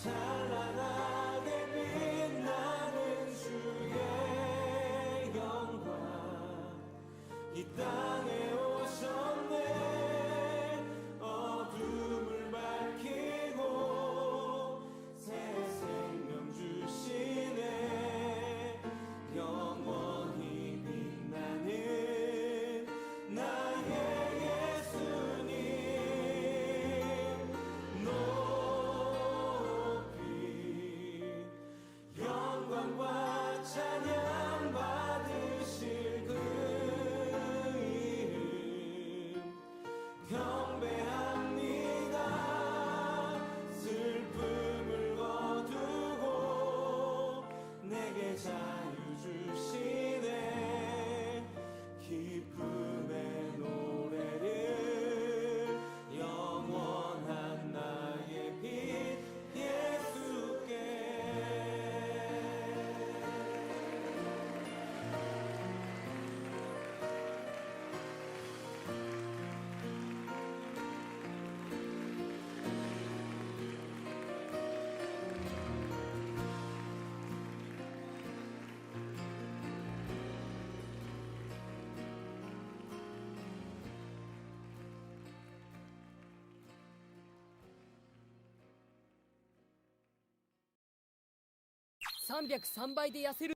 찬란하게 빛나는 주의 영광 이 땅에 오셨네. 어둠을 밝히고 새 생명 주시네. 영원히 빛나는 나의 예수님 높이 영광과 찬양 받으실 그 이름 경배합니다. 슬픔을 거두고 내게 자유 주시네. 기쁨의 노래를 영원한 나의 빛 예수께.303倍で痩せる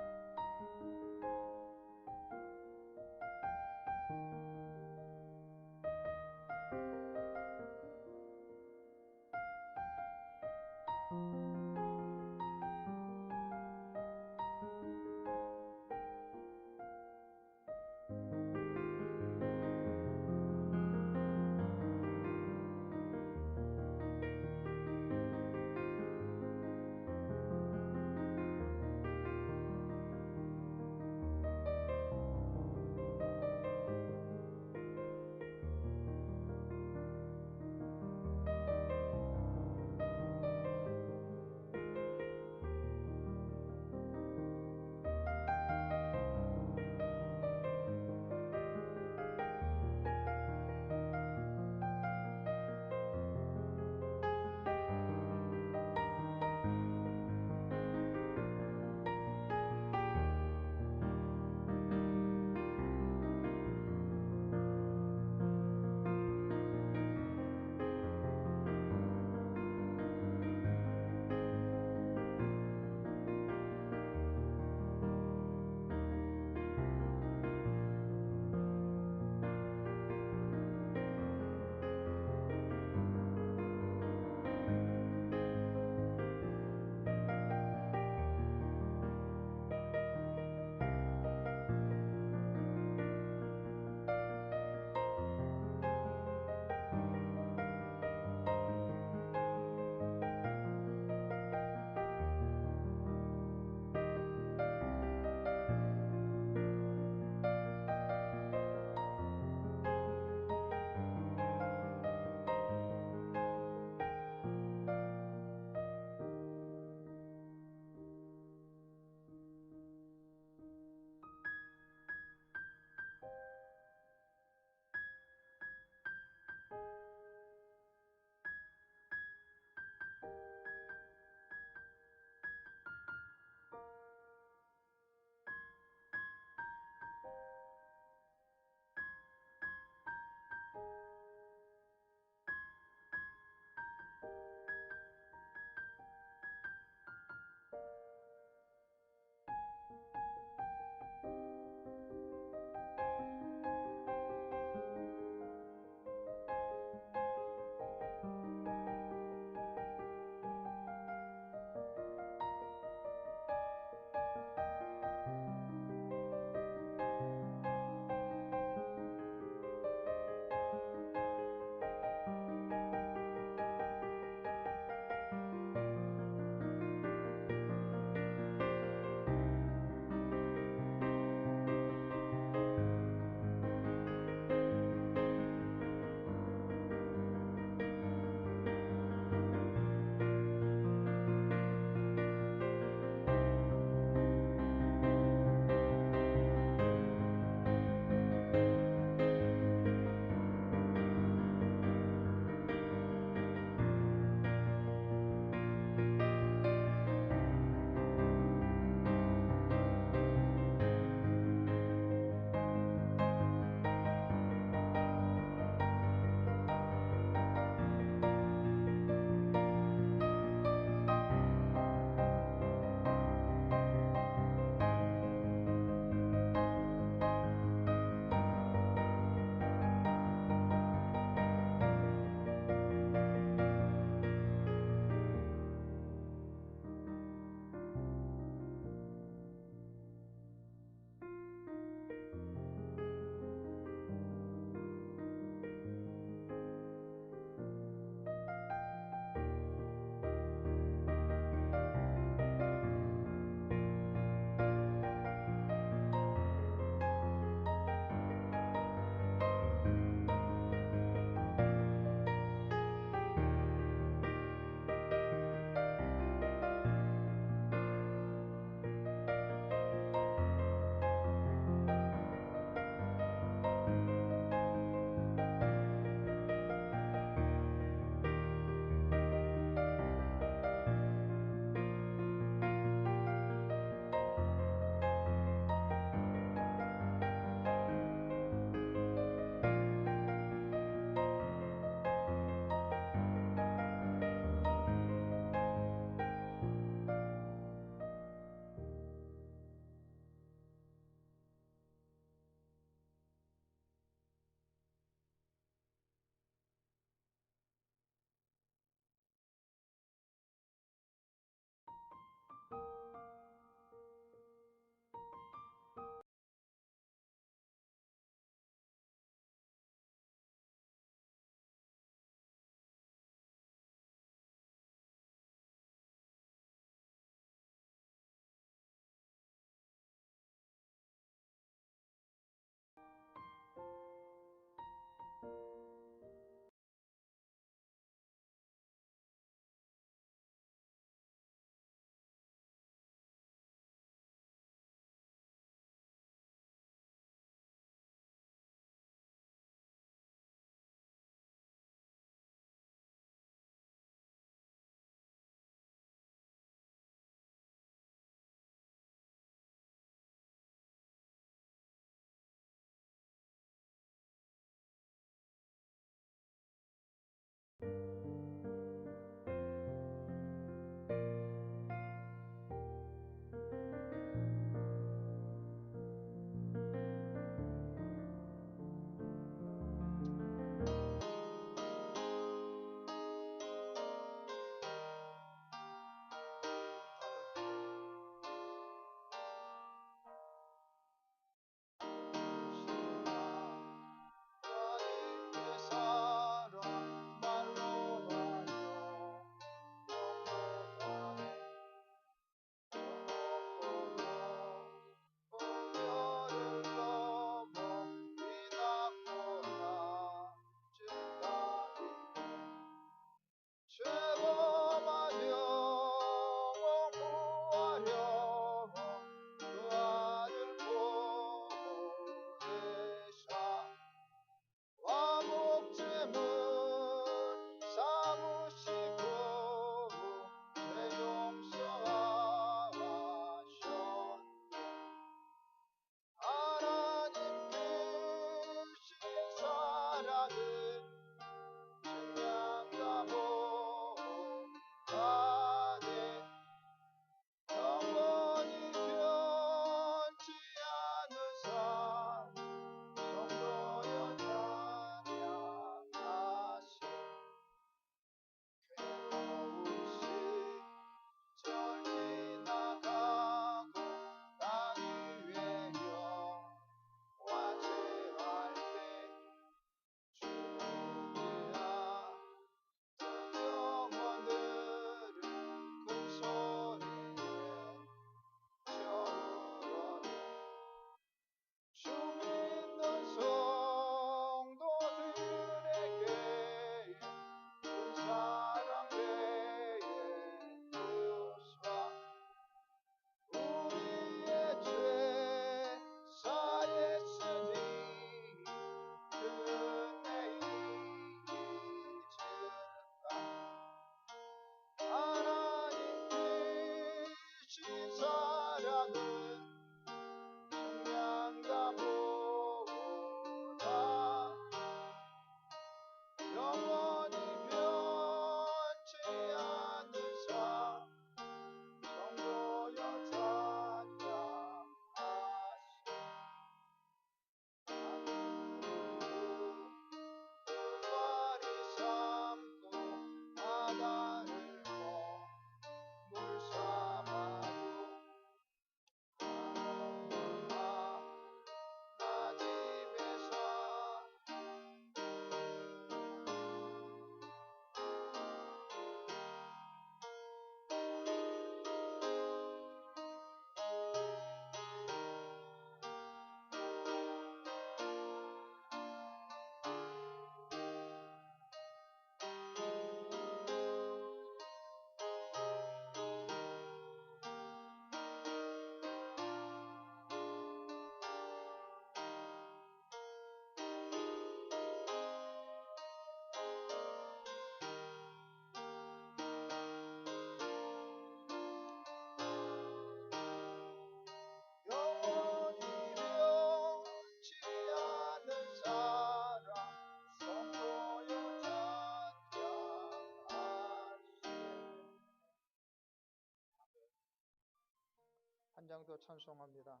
한 장 더 찬송합니다.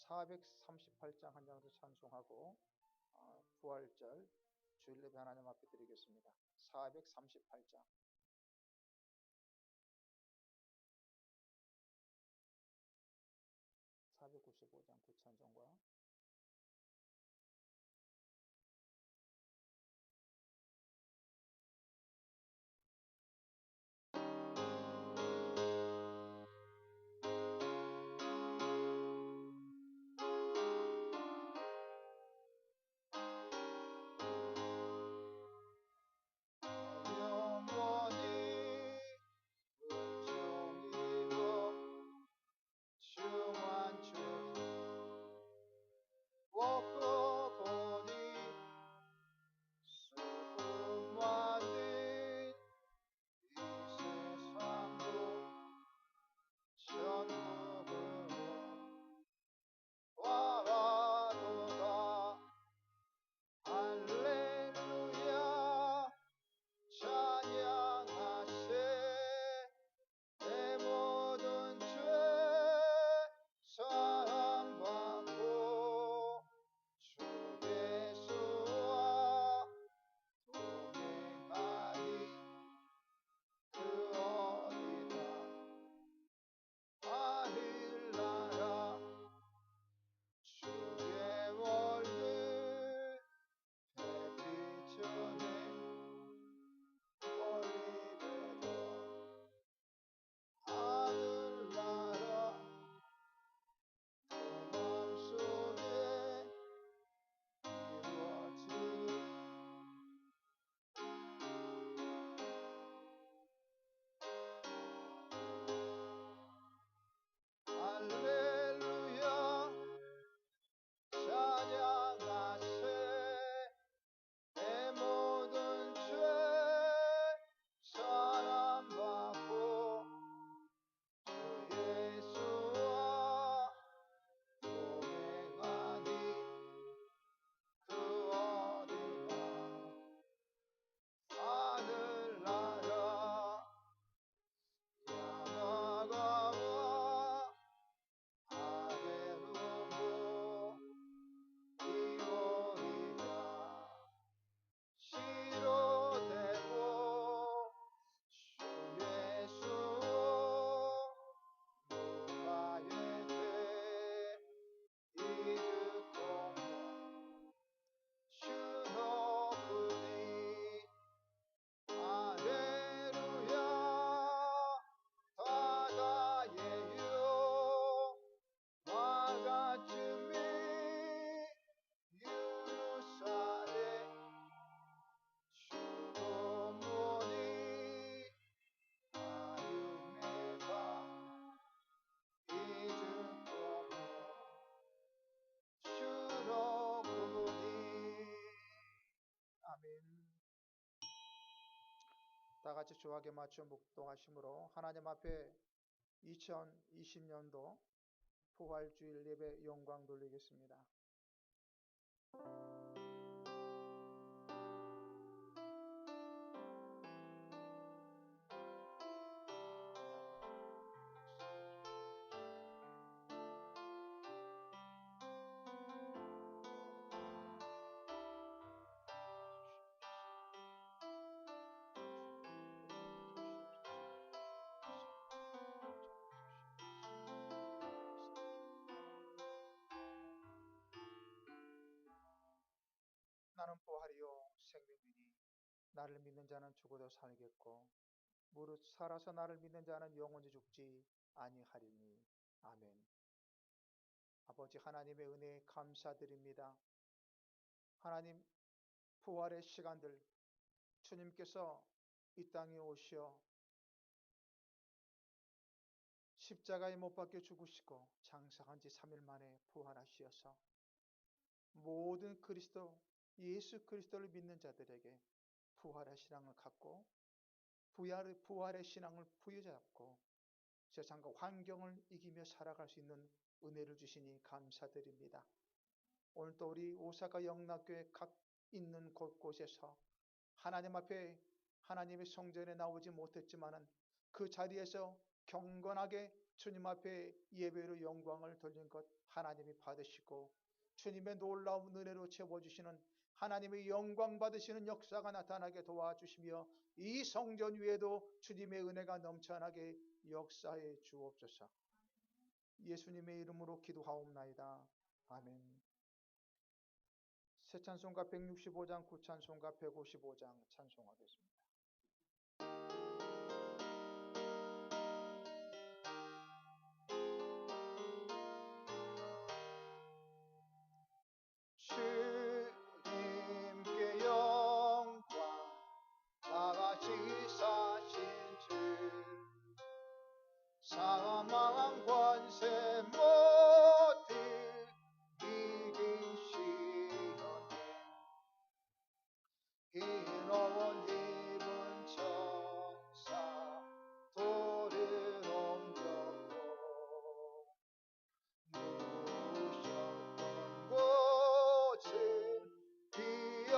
438장 한 장 더 찬송하고 부활절 주일 예배 하나님 앞에 드리겠습니다. 438장 다 같이 주악에 맞춰 묵동하심으로 하나님 앞에 2020년도 부활주일 예배 영광 돌리겠습니다. 나는 부활이요 생명이니 나를 믿는 자는 죽어도 살겠고 무릇 살아서 나를 믿는 자는 영원히 죽지 아니하리니. 아멘. 아버지 하나님의 은혜에 감사드립니다. 하나님, 부활의 시간들 주님께서 이 땅에 오시어 십자가에 못 박혀 죽으시고 장사한 지 3일 만에 부활하시어서 모든 그리스도 예수 그리스도를 믿는 자들에게 부활의 신앙을 갖고 부활의 신앙을 부여잡고 세상과 환경을 이기며 살아갈 수 있는 은혜를 주시니 감사드립니다. 오늘 또 우리 오사카 영락교회 각 있는 곳곳에서 하나님 앞에 하나님의 성전에 나오지 못했지만은 그 자리에서 경건하게 주님 앞에 예배로 영광을 돌린 것 하나님이 받으시고 주님의 놀라운 은혜로 채워주시는 하나님의 영광 받으시는 역사가 나타나게 도와주시며 이 성전 위에도 주님의 은혜가 넘쳐나게 역사해 주옵소서. 예수님의 이름으로 기도하옵나이다. 아멘. 새 찬송가 165장, 구찬송가 155장 찬송하겠습니다. 주님께 영광 다같이 사신 주 사망 권세 모두 이기시오니 이로운 입은 천사 돌을 옮겼고 누우셨던 곳은 비어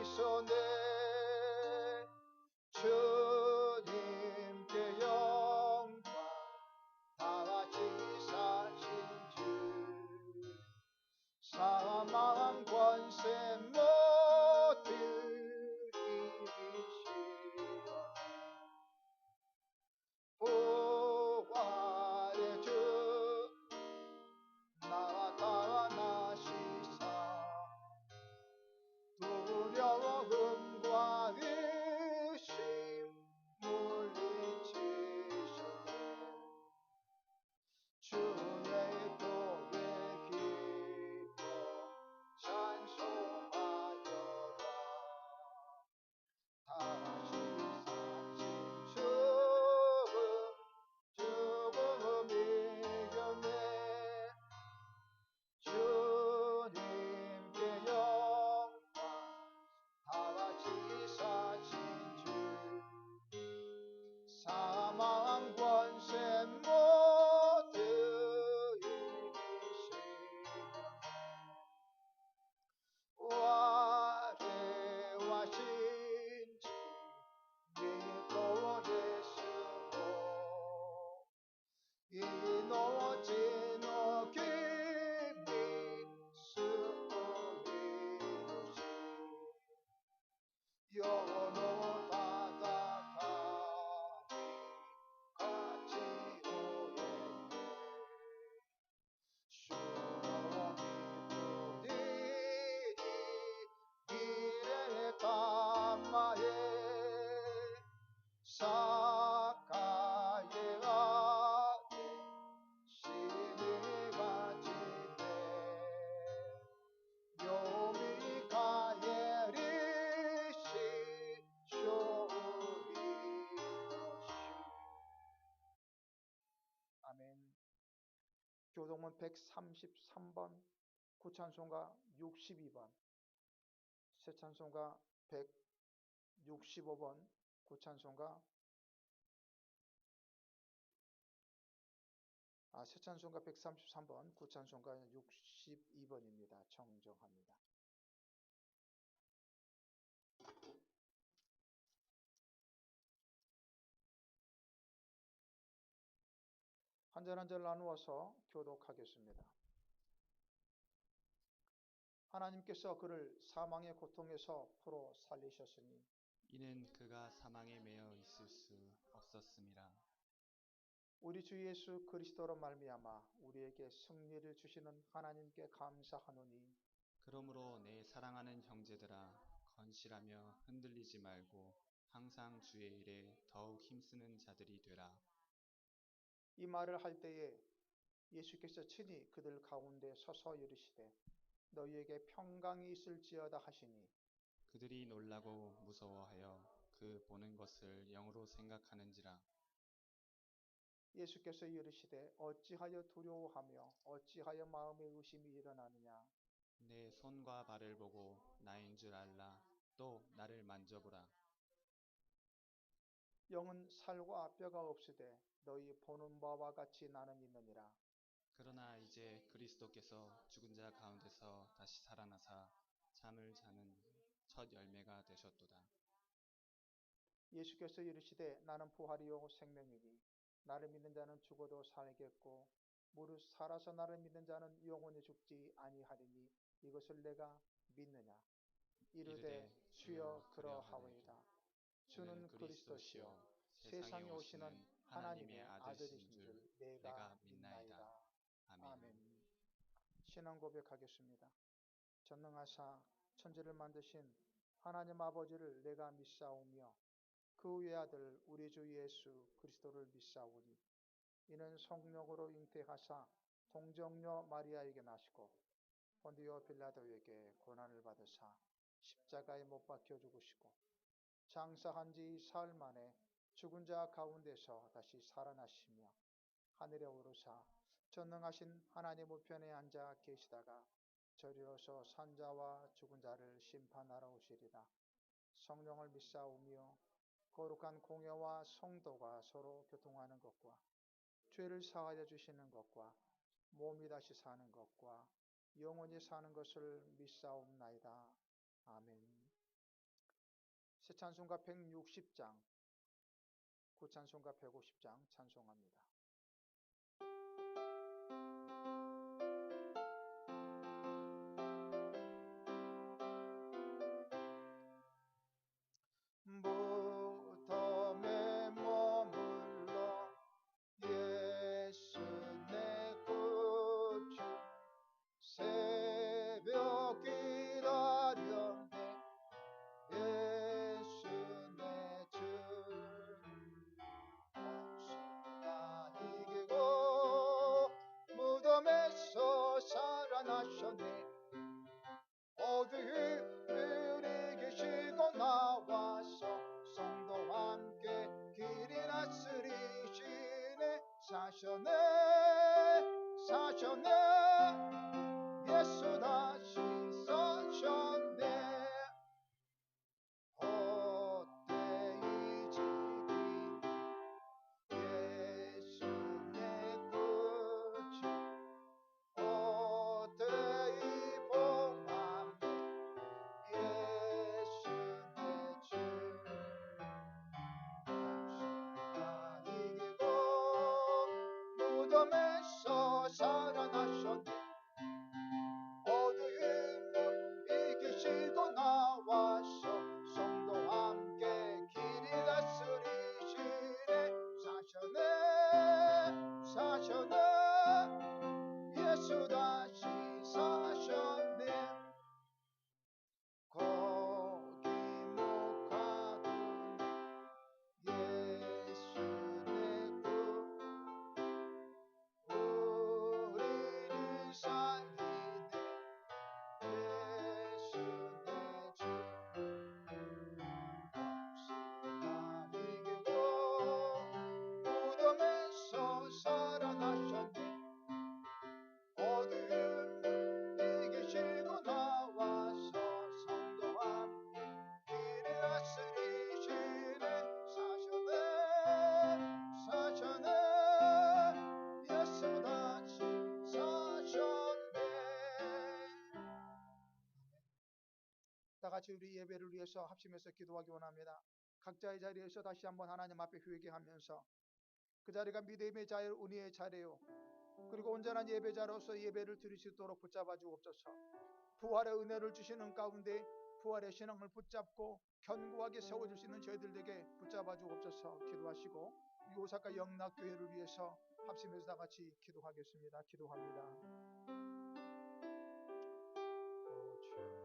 있었네. 주님께 영광 다같이 사신 주 사망 권세 모두 이기시오니 부활의 주 나타나시사 두려움과 의심 물리치셨네. 주의 도에 기뻐 찬송하여라. 다시 사신 죽음 이겼네. 주님께 영광 다같이 사신 주 사망 권세 모두 이기시오니 화려하신 주 믿고 예수로 이노진노 깊이 수고 이루시 영원히 바다가니 같이 오겠네. 수고이 부디니 미래 감마에 사카의 아들 신이 가지네. 요미가엘이시 쇼이노시. 아멘. 교동문 133번, 구찬송가 62번, 새찬송가 165번, 구찬송가 새 찬송가 133번, 구찬송가 62번입니다. 정정합니다. 한 절 한 절 나누어서 교독하겠습니다. 하나님께서 그를 사망의 고통에서 풀어 살리셨으니 이는 그가 사망에 매여 있을 수 없었음이라. 우리 주 예수 그리스도로 말미암아 우리에게 승리를 주시는 하나님께 감사하노니 그러므로 내 사랑하는 형제들아, 건실하며 흔들리지 말고 항상 주의 일에 더욱 힘쓰는 자들이 되라. 이 말을 할 때에 예수께서 친히 그들 가운데 서서 이르시되 너희에게 평강이 있을지어다 하시니 그들이 놀라고 무서워하여 그 보는 것을 영으로 생각하는지라. 예수께서 이르시되 어찌하여 두려워하며 어찌하여 마음에 의심이 일어나느냐 내 손과 발을 보고 나인 줄 알라. 또 나를 만져보라. 영은 살과 뼈가 없으되 너희 보는 바와 같이 나는 있느니라. 그러나 이제 그리스도께서 죽은 자 가운데서 다시 살아나사 잠을 자는 첫 열매가 되셨도다. 예수께서 이르시되 나는 부활이요 생명이니 나를 믿는 자는 죽어도 살겠고 무릇 살아서 나를 믿는 자는 영원히 죽지 아니하리니 이것을 내가 믿느냐 이르되 주여 그러하오이다. 주는 그리스도시요 세상에 오시는 하나님의 아들이신 줄 내가 믿나이다. 아멘. 신앙 고백하겠습니다. 전능하사 천지를 만드신 하나님 아버지를 내가 믿사오며 그 외아들 우리 주 예수 그리스도를 믿사오니 이는 성령으로 잉태하사 동정녀 마리아에게 나시고 본디오 빌라도에게 고난을 받으사 십자가에 못 박혀 죽으시고 장사한 지 사흘 만에 죽은 자 가운데서 다시 살아나시며 하늘에 오르사 전능하신 하나님 우편에 앉아 계시다가 저리로서 산자와 죽은 자를 심판하러 오시리라. 성령을 믿사오며 거룩한 공회와 성도가 서로 교통하는 것과 죄를 사하여 주시는 것과 몸이 다시 사는 것과 영원히 사는 것을 믿사옵나이다. 아멘. 새 찬송가 160장, 구찬송가 150장 찬송합니다. 무덤에 머물러 예수 내 구주 새벽 기다렸네 예수 내 주 순간 이기고 무덤에서 살아나셨네 어디에 계시고 나와서 성도와 함께 길이 다스리시네 사셨네 사셨네 예수 다시 사셨네 헛되이 지긴 예수 내 구주 헛되이 봉함 예수 내 주 순간 이기고 무덤에서 살아나셨네 어두운 이기시고 나와서 성도와 함께 길이 다스리시네 사셨네 사셨네 예수 다시 사셨네 거기 묵하던 예수 내 구 우리를 같이 우리 예배를 위해서 합심해서 기도하기 원합니다. 각자의 자리에서 다시 한번 하나님 앞에 회개하면서 그 자리가 믿음의 자리, 은혜의 자리요, 그리고 온전한 예배자로서 예배를 드릴 수 있도록 붙잡아 주옵소서. 부활의 은혜를 주시는 가운데 부활의 신앙을 붙잡고 견고하게 세워줄 수 있는 저희들에게 붙잡아 주옵소서. 기도하시고 이 오사카 영락교회를 위해서 합심해서 다 같이 기도하겠습니다. 기도합니다. 오, 주여.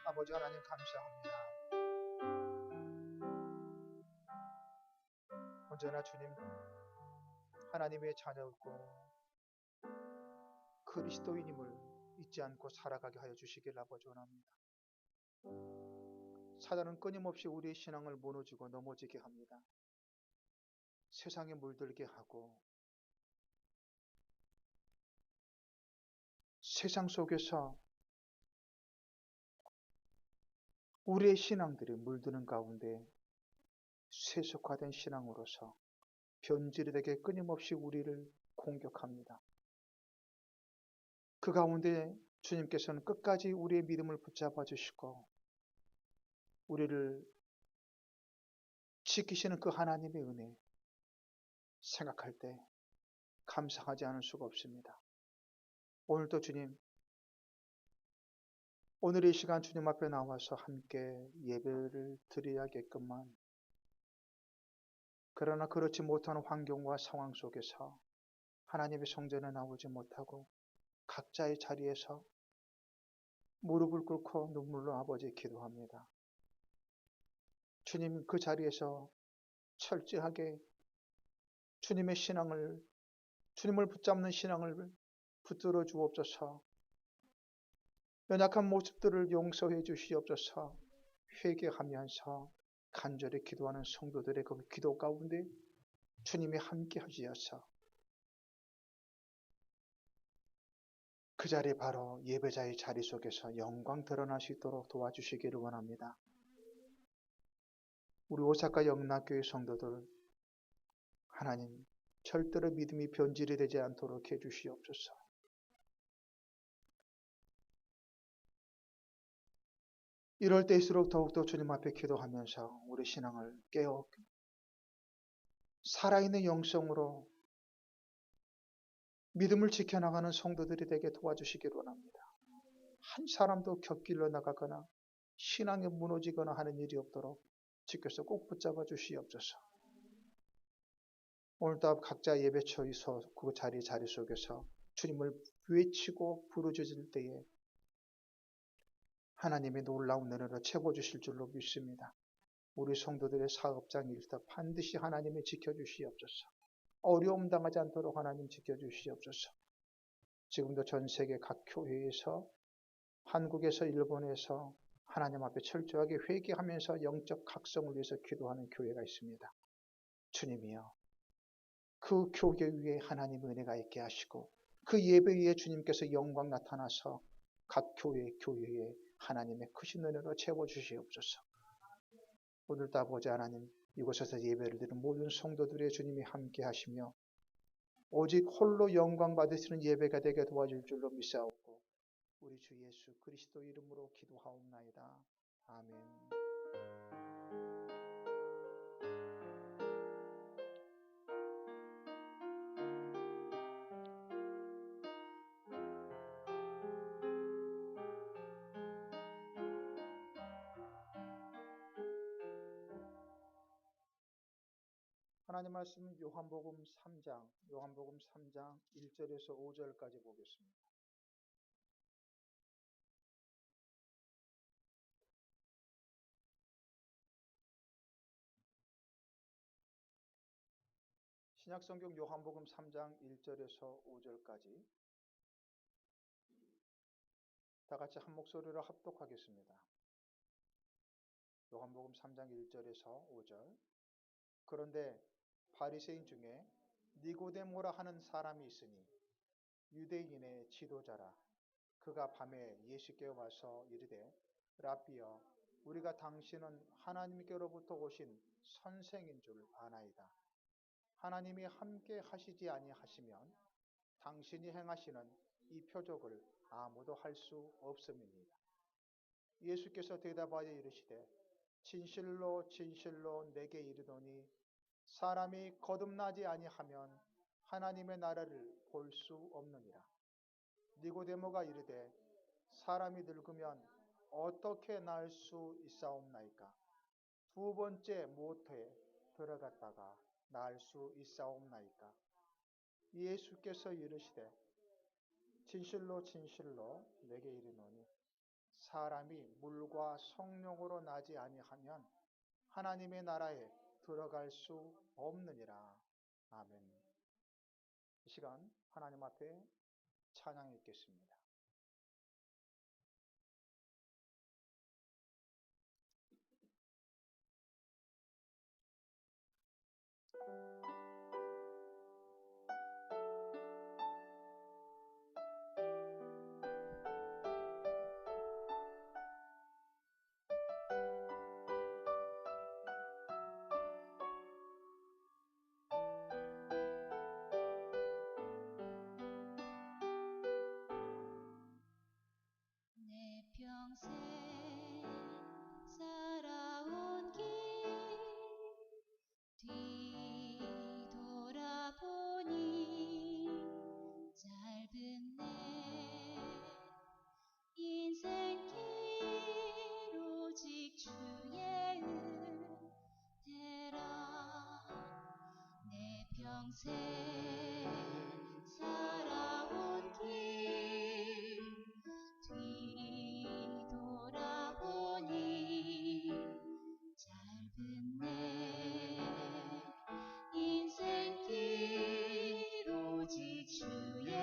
아버지 하나님, 아버지 하나님 감사합니다. 언제나 주님 하나님의 자녀고 그리스도인임을 잊지 않고 살아가게 하여 주시길 아버지 원합니다. 사단은 끊임없이 우리의 신앙을 무너지고 넘어지게 합니다. 세상에 물들게 하고 세상 속에서 우리의 신앙들이 물드는 가운데 세속화된 신앙으로서 변질이 되게 끊임없이 우리를 공격합니다. 그 가운데 주님께서는 끝까지 우리의 믿음을 붙잡아 주시고 우리를 지키시는 그 하나님의 은혜 생각할 때 감사하지 않을 수가 없습니다. 오늘도 주님, 오늘 이 시간 주님 앞에 나와서 함께 예배를 드려야겠건만, 그러나 그렇지 못하는 환경과 상황 속에서 하나님의 성전에 나오지 못하고 각자의 자리에서 무릎을 꿇고 눈물로 아버지 기도합니다. 주님, 그 자리에서 철저하게 주님의 신앙을, 주님을 붙잡는 신앙을 붙들어 주옵소서. 연약한 모습들을 용서해 주시옵소서. 회개하면서 간절히 기도하는 성도들의 그 기도 가운데 주님이 함께 하시어서 그 자리, 바로 예배자의 자리 속에서 영광 드러날 수 있도록 도와주시기를 원합니다. 우리 오사카 영락교회 성도들, 하나님 절대로 믿음이 변질이 되지 않도록 해주시옵소서. 이럴 때일수록 더욱더 주님 앞에 기도하면서 우리 신앙을 깨어 살아있는 영성으로 믿음을 지켜나가는 성도들이 되게 도와주시기를 원합니다. 한 사람도 곁길로 나가거나 신앙이 무너지거나 하는 일이 없도록 지켜서 꼭 붙잡아 주시옵소서. 오늘도 각자 예배처에서 그 자리 속에서 주님을 외치고 부르짖을 때에 하나님의 놀라운 은혜로 채워주실 줄로 믿습니다. 우리 성도들의 사업장 일터 반드시 하나님이 지켜주시옵소서. 어려움 당하지 않도록 하나님 지켜주시옵소서. 지금도 전 세계 각 교회에서, 한국에서, 일본에서 하나님 앞에 철저하게 회개하면서 영적 각성을 위해서 기도하는 교회가 있습니다. 주님이여, 그 교회 위에 하나님의 은혜가 있게 하시고 그 예배 위에 주님께서 영광 나타나서 각 교회에 하나님의 크신 은혜로 채워주시옵소서. 오늘도 아버지 하나님, 이곳에서 예배를 드리는 모든 성도들의 주님이 함께 하시며 오직 홀로 영광 받으시는 예배가 되게 도와줄 줄로 믿사옵고 우리 주 예수 그리스도 이름으로 기도하옵나이다. 아멘. 하나님 말씀은 요한복음 3장 1절에서 5절까지 보겠습니다. 신약성경 요한복음 3장 1절에서 5절까지 다 같이 한 목소리로 합독하겠습니다. 요한복음 3장 1절에서 5절. 그런데 바리새인 중에 니고데모라 하는 사람이 있으니 유대인의 지도자라. 그가 밤에 예수께 와서 이르되 랍비여, 우리가 당신은 하나님께로부터 오신 선생인 줄 아나이다. 하나님이 함께 하시지 아니하시면 당신이 행하시는 이 표적을 아무도 할 수 없음이니이다. 예수께서 대답하여 이르시되 진실로 진실로 내게 이르노니 사람이 거듭나지 아니하면 하나님의 나라를 볼 수 없느니라. 니고데모가 이르되 사람이 늙으면 어떻게 날 수 있사옵나이까? 두 번째 모태에 들어갔다가 날 수 있사옵나이까? 예수께서 이르시되 진실로 진실로 내게 이르노니 사람이 물과 성령으로 나지 아니하면 하나님의 나라에 들어갈 수 없느니라. 아멘. 이 시간 하나님 앞에 찬양이 있겠습니다. 내 평생 살아온 길 뒤돌아보니 짧은 내 인생길 오직 주의 은혜라. 내 평생 살아온 길 뒤돌아보니 짧은 내 인생길 오직 주의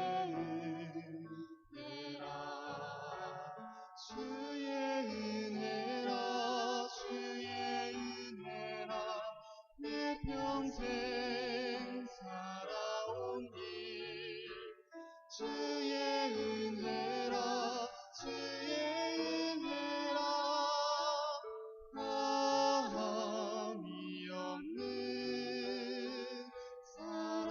은혜라. 주의 은혜라 주의 은혜라. 내 평생 살아온 길 주의 은혜라 주의 은혜라. 마음이 없는 사랑.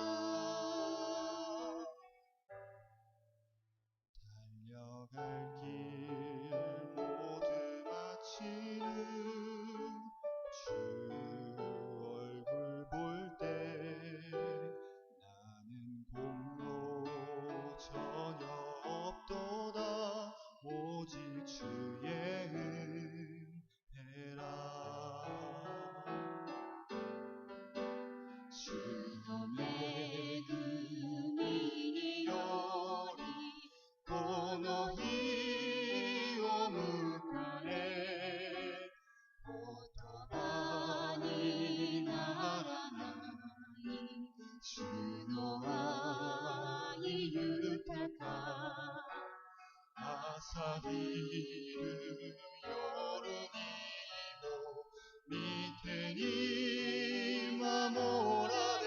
달려갈 길 모두 마치는 주 얼굴 볼 때 나는 공로 전혀 없도다. 오직 주의 은혜라. 주도 매금이니 요리 고노히 오무카레 오토바니 나라나이 주노아이 유타카 아사히르 요르니모 미테니 마모라네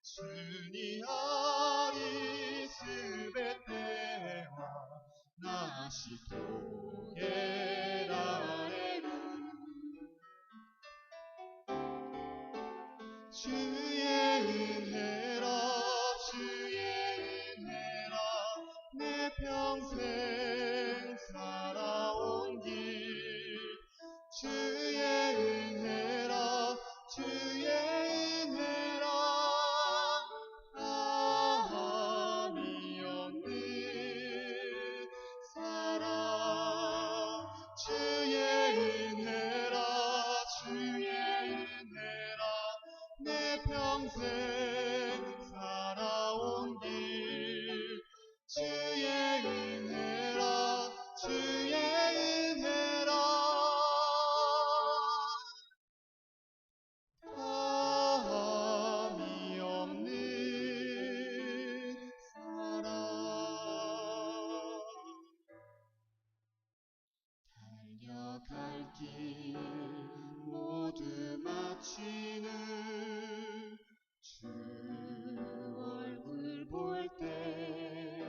주니 아리 스베테와 나시토게라레루. 주의 은혜라 주의 은혜라. 내 평생 살아온 길 주의 은혜라 주의 은혜라. 아함이 없는 사랑. 주의 은혜라 주의 은혜라. 평생 살아온 길 주의 은혜라 주의 은혜라 다함이 없는 사랑 달려갈 길 모두 마치는 주 얼굴 볼 때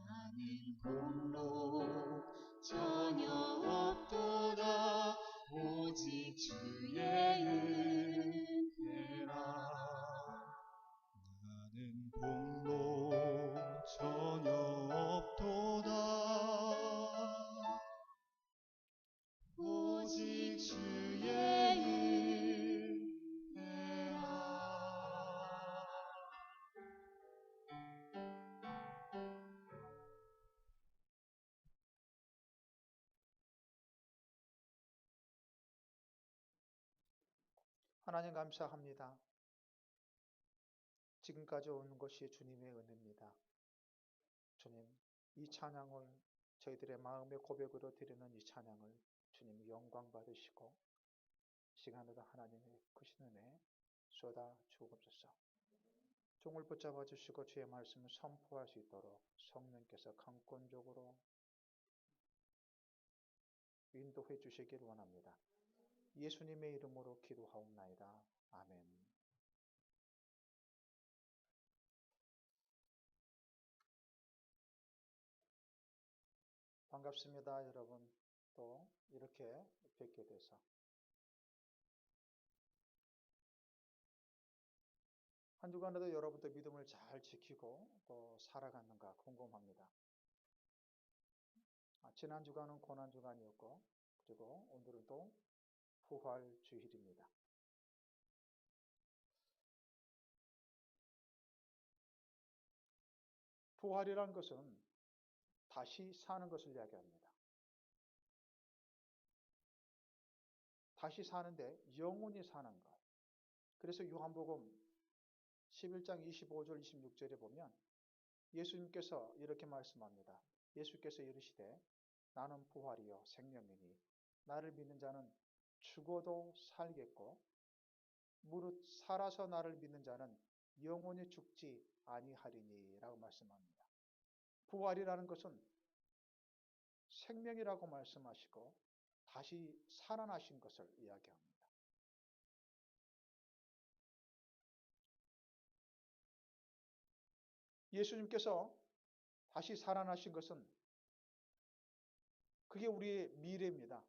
나는 공로 전혀 없도다 오직 주의 은혜라 나는 공로 전혀 없도다 오직 주의 은혜라 하나님 감사합니다. 지금까지 온 것이 주님의 은혜입니다. 주님, 이 찬양을 저희들의 마음의 고백으로 드리는 이 찬양을 주님 영광 받으시고 시간으로 하나님의 크신 은혜 쏟아 주옵소서. 종을 붙잡아 주시고 주의 말씀을 선포할 수 있도록 성령께서 강권적으로 인도해 주시길 원합니다. 예수님의 이름으로 기도하옵나이다. 아멘. 반갑습니다, 여러분. 또 이렇게 뵙게 돼서 한 주간에도 여러분들 믿음을 잘 지키고 또 살아갔는가 궁금합니다. 지난 주간은 고난 주간이었고 그리고 오늘은 또 부활 주일입니다. 부활이란 것은 다시 사는 것을 이야기합니다. 다시 사는데 영원히 사는 것. 그래서 요한복음 11장 25절 26절에 보면 예수님께서 이렇게 말씀합니다. 예수께서 이르시되 나는 부활이요 생명이니 나를 믿는 자는 죽어도 살겠고 무릇 살아서 나를 믿는 자는 영원히 죽지 아니하리니 라고 말씀합니다. 부활이라는 것은 생명이라고 말씀하시고 다시 살아나신 것을 이야기합니다. 예수님께서 다시 살아나신 것은 그게 우리의 미래입니다.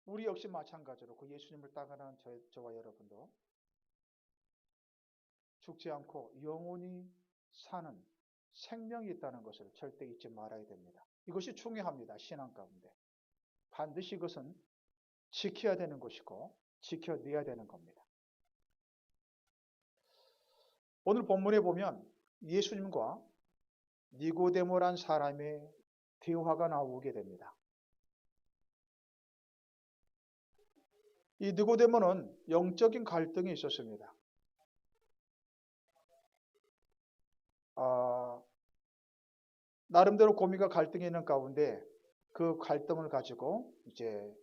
우리 역시 마찬가지로 그 예수님을 따라가는 저와 여러분도 죽지 않고 영원히 사는 생명이 있다는 것을 절대 잊지 말아야 됩니다. 이것이 중요합니다. 신앙 가운데. 반드시 이것은 지켜야 되는 것이고 지켜내야 되는 겁니다. 오늘 본문에 보면 예수님과 니고데모란 사람의 대화가 나오게 됩니다. 이 니고데모는 영적인 갈등이 있었습니다. 나름대로 고민과 갈등이 있는 가운데 그 갈등을 가지고 이제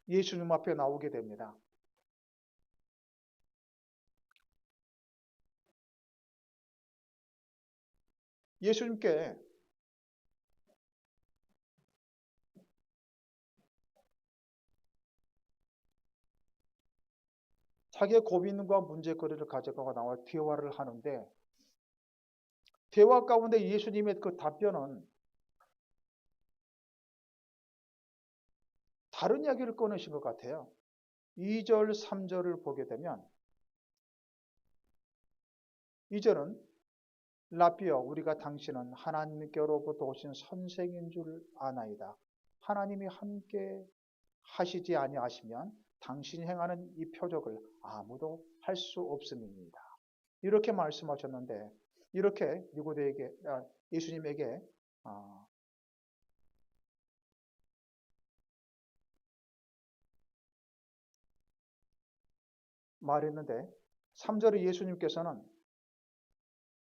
예수님 앞에 나오게 됩니다. 예수님께 자기의 고민과 문제거리를 가져가고 나와 대화를 하는데 대화 가운데 예수님의 그 답변은 다른 이야기를 꺼내신 것 같아요. 2절, 3절을 보게 되면 2절은 라비어 우리가 당신은 하나님께로부터 오신 선생인 줄 아나이다. 하나님이 함께 하시지 아니하시면 당신이 행하는 이 표적을 아무도 할 수 없음입니다. 이렇게 말씀하셨는데 이렇게 예수님에게 말했는데 3절에 예수님께서는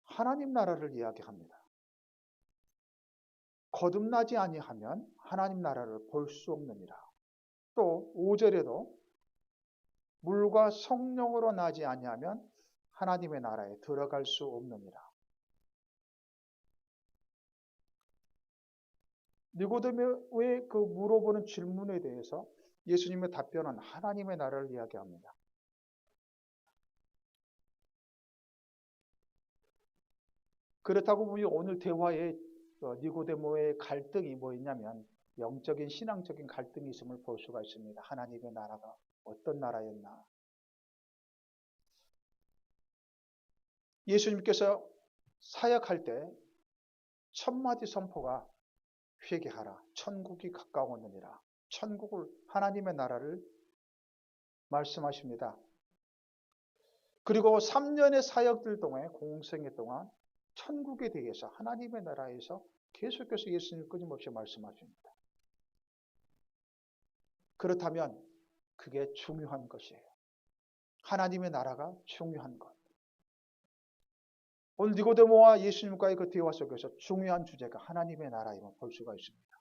하나님 나라를 이야기합니다. 거듭나지 아니하면 하나님 나라를 볼 수 없느니라. 또 5절에도 물과 성령으로 나지 아니하면 하나님의 나라에 들어갈 수 없느니라. 니고데모의 그 물어보는 질문에 대해서 예수님의 답변은 하나님의 나라를 이야기합니다. 그렇다고 보면 오늘 대화에 니고데모의 갈등이 뭐였냐면 영적인 신앙적인 갈등이 있음을 볼 수가 있습니다. 하나님의 나라가 어떤 나라였나. 예수님께서 사역할 때 첫 마디 선포가 회개하라. 천국이 가까웠느니라. 천국을 하나님의 나라를 말씀하십니다. 그리고 3년의 사역들 동안 공생애 동안 천국에 대해서 하나님의 나라에서 계속해서 예수님 끊임없이 말씀하십니다. 그렇다면 그게 중요한 것이에요. 하나님의 나라가 중요한 것. 오늘 니고데모와 예수님과의 그 대화 속에서 중요한 주제가 하나님의 나라임을 볼 수가 있습니다.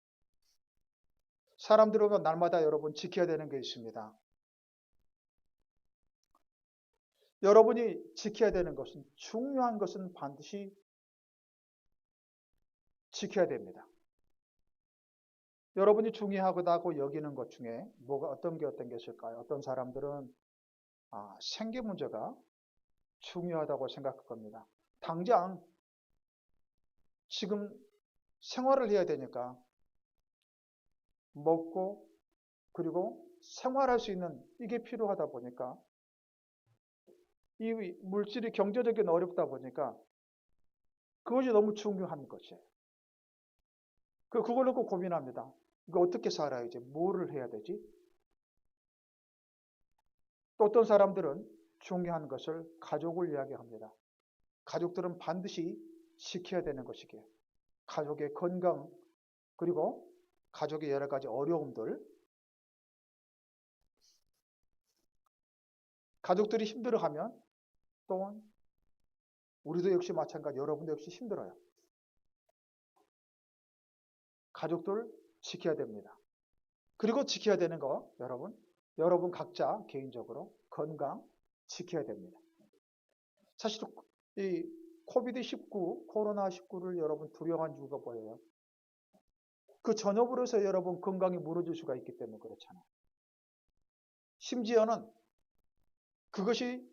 사람들은 날마다 여러분 지켜야 되는 게 있습니다. 여러분이 지켜야 되는 것은 중요한 것은 반드시 지켜야 됩니다. 여러분이 중요하다고 여기는 것 중에 어떤 게 있을까요? 어떤 사람들은 생계 문제가 중요하다고 생각할 겁니다. 당장 지금 생활을 해야 되니까 먹고 그리고 생활할 수 있는 이게 필요하다 보니까 이 물질이 경제적인 어렵다 보니까 그것이 너무 중요한 것이에요. 그걸 놓고 고민합니다. 이거 어떻게 살아야지? 뭐를 해야 되지? 또 어떤 사람들은 중요한 것을 가족을 이야기합니다. 가족들은 반드시 지켜야 되는 것이기에 가족의 건강 그리고 가족의 여러 가지 어려움들 가족들이 힘들어하면 또한 우리도 역시 마찬가지 여러분도 역시 힘들어요. 가족들 지켜야 됩니다. 그리고 지켜야 되는 거 여러분 각자 개인적으로 건강 지켜야 됩니다. 사실 이 코비드-19 코로나19를 여러분 두려워한 이유가 뭐예요? 그 전염으로 해서 여러분 건강이 무너질 수가 있기 때문에 그렇잖아요. 심지어는 그것이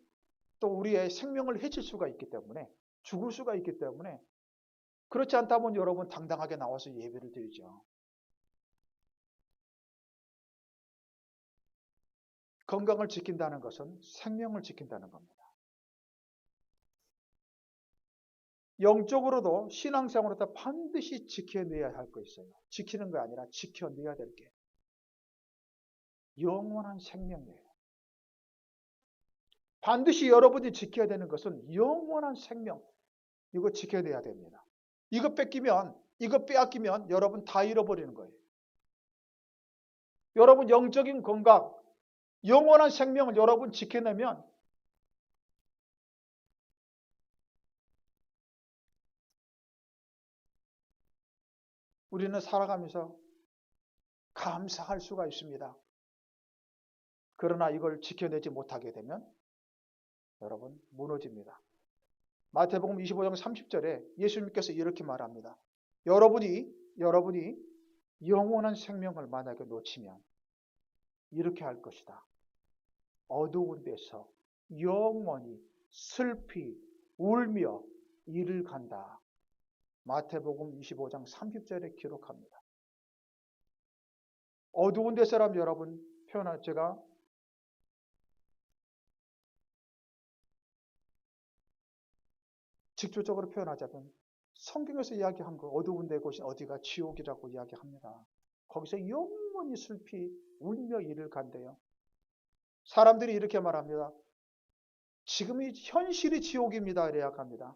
또 우리의 생명을 해칠 수가 있기 때문에 죽을 수가 있기 때문에 그렇지 않다면 여러분 당당하게 나와서 예배를 드리죠. 건강을 지킨다는 것은 생명을 지킨다는 겁니다. 영적으로도 신앙생활로도 반드시 지켜내야 할 거 있어요. 지키는 게 아니라 지켜내야 될 게 영원한 생명이에요. 반드시 여러분이 지켜야 되는 것은 영원한 생명. 이거 지켜내야 됩니다. 이거 빼앗기면 여러분 다 잃어버리는 거예요. 여러분 영적인 건강, 영원한 생명을 여러분 지켜내면 우리는 살아가면서 감사할 수가 있습니다. 그러나 이걸 지켜내지 못하게 되면 여러분 무너집니다. 마태복음 25장 30절에 예수님께서 이렇게 말합니다. 여러분이 영원한 생명을 만약에 놓치면 이렇게 할 것이다. 어두운 데서 영원히 슬피 울며 이를 간다. 마태복음 25장 30절에 기록합니다. 어두운 데서라면 여러분 제가 직접적으로 표현하자면 성경에서 이야기한 거 어두운 데 곳이 어디가 지옥이라고 이야기합니다. 거기서 영원히 슬피 울며 이를 간대요. 사람들이 이렇게 말합니다. 지금이 현실이 지옥입니다. 이야기합니다.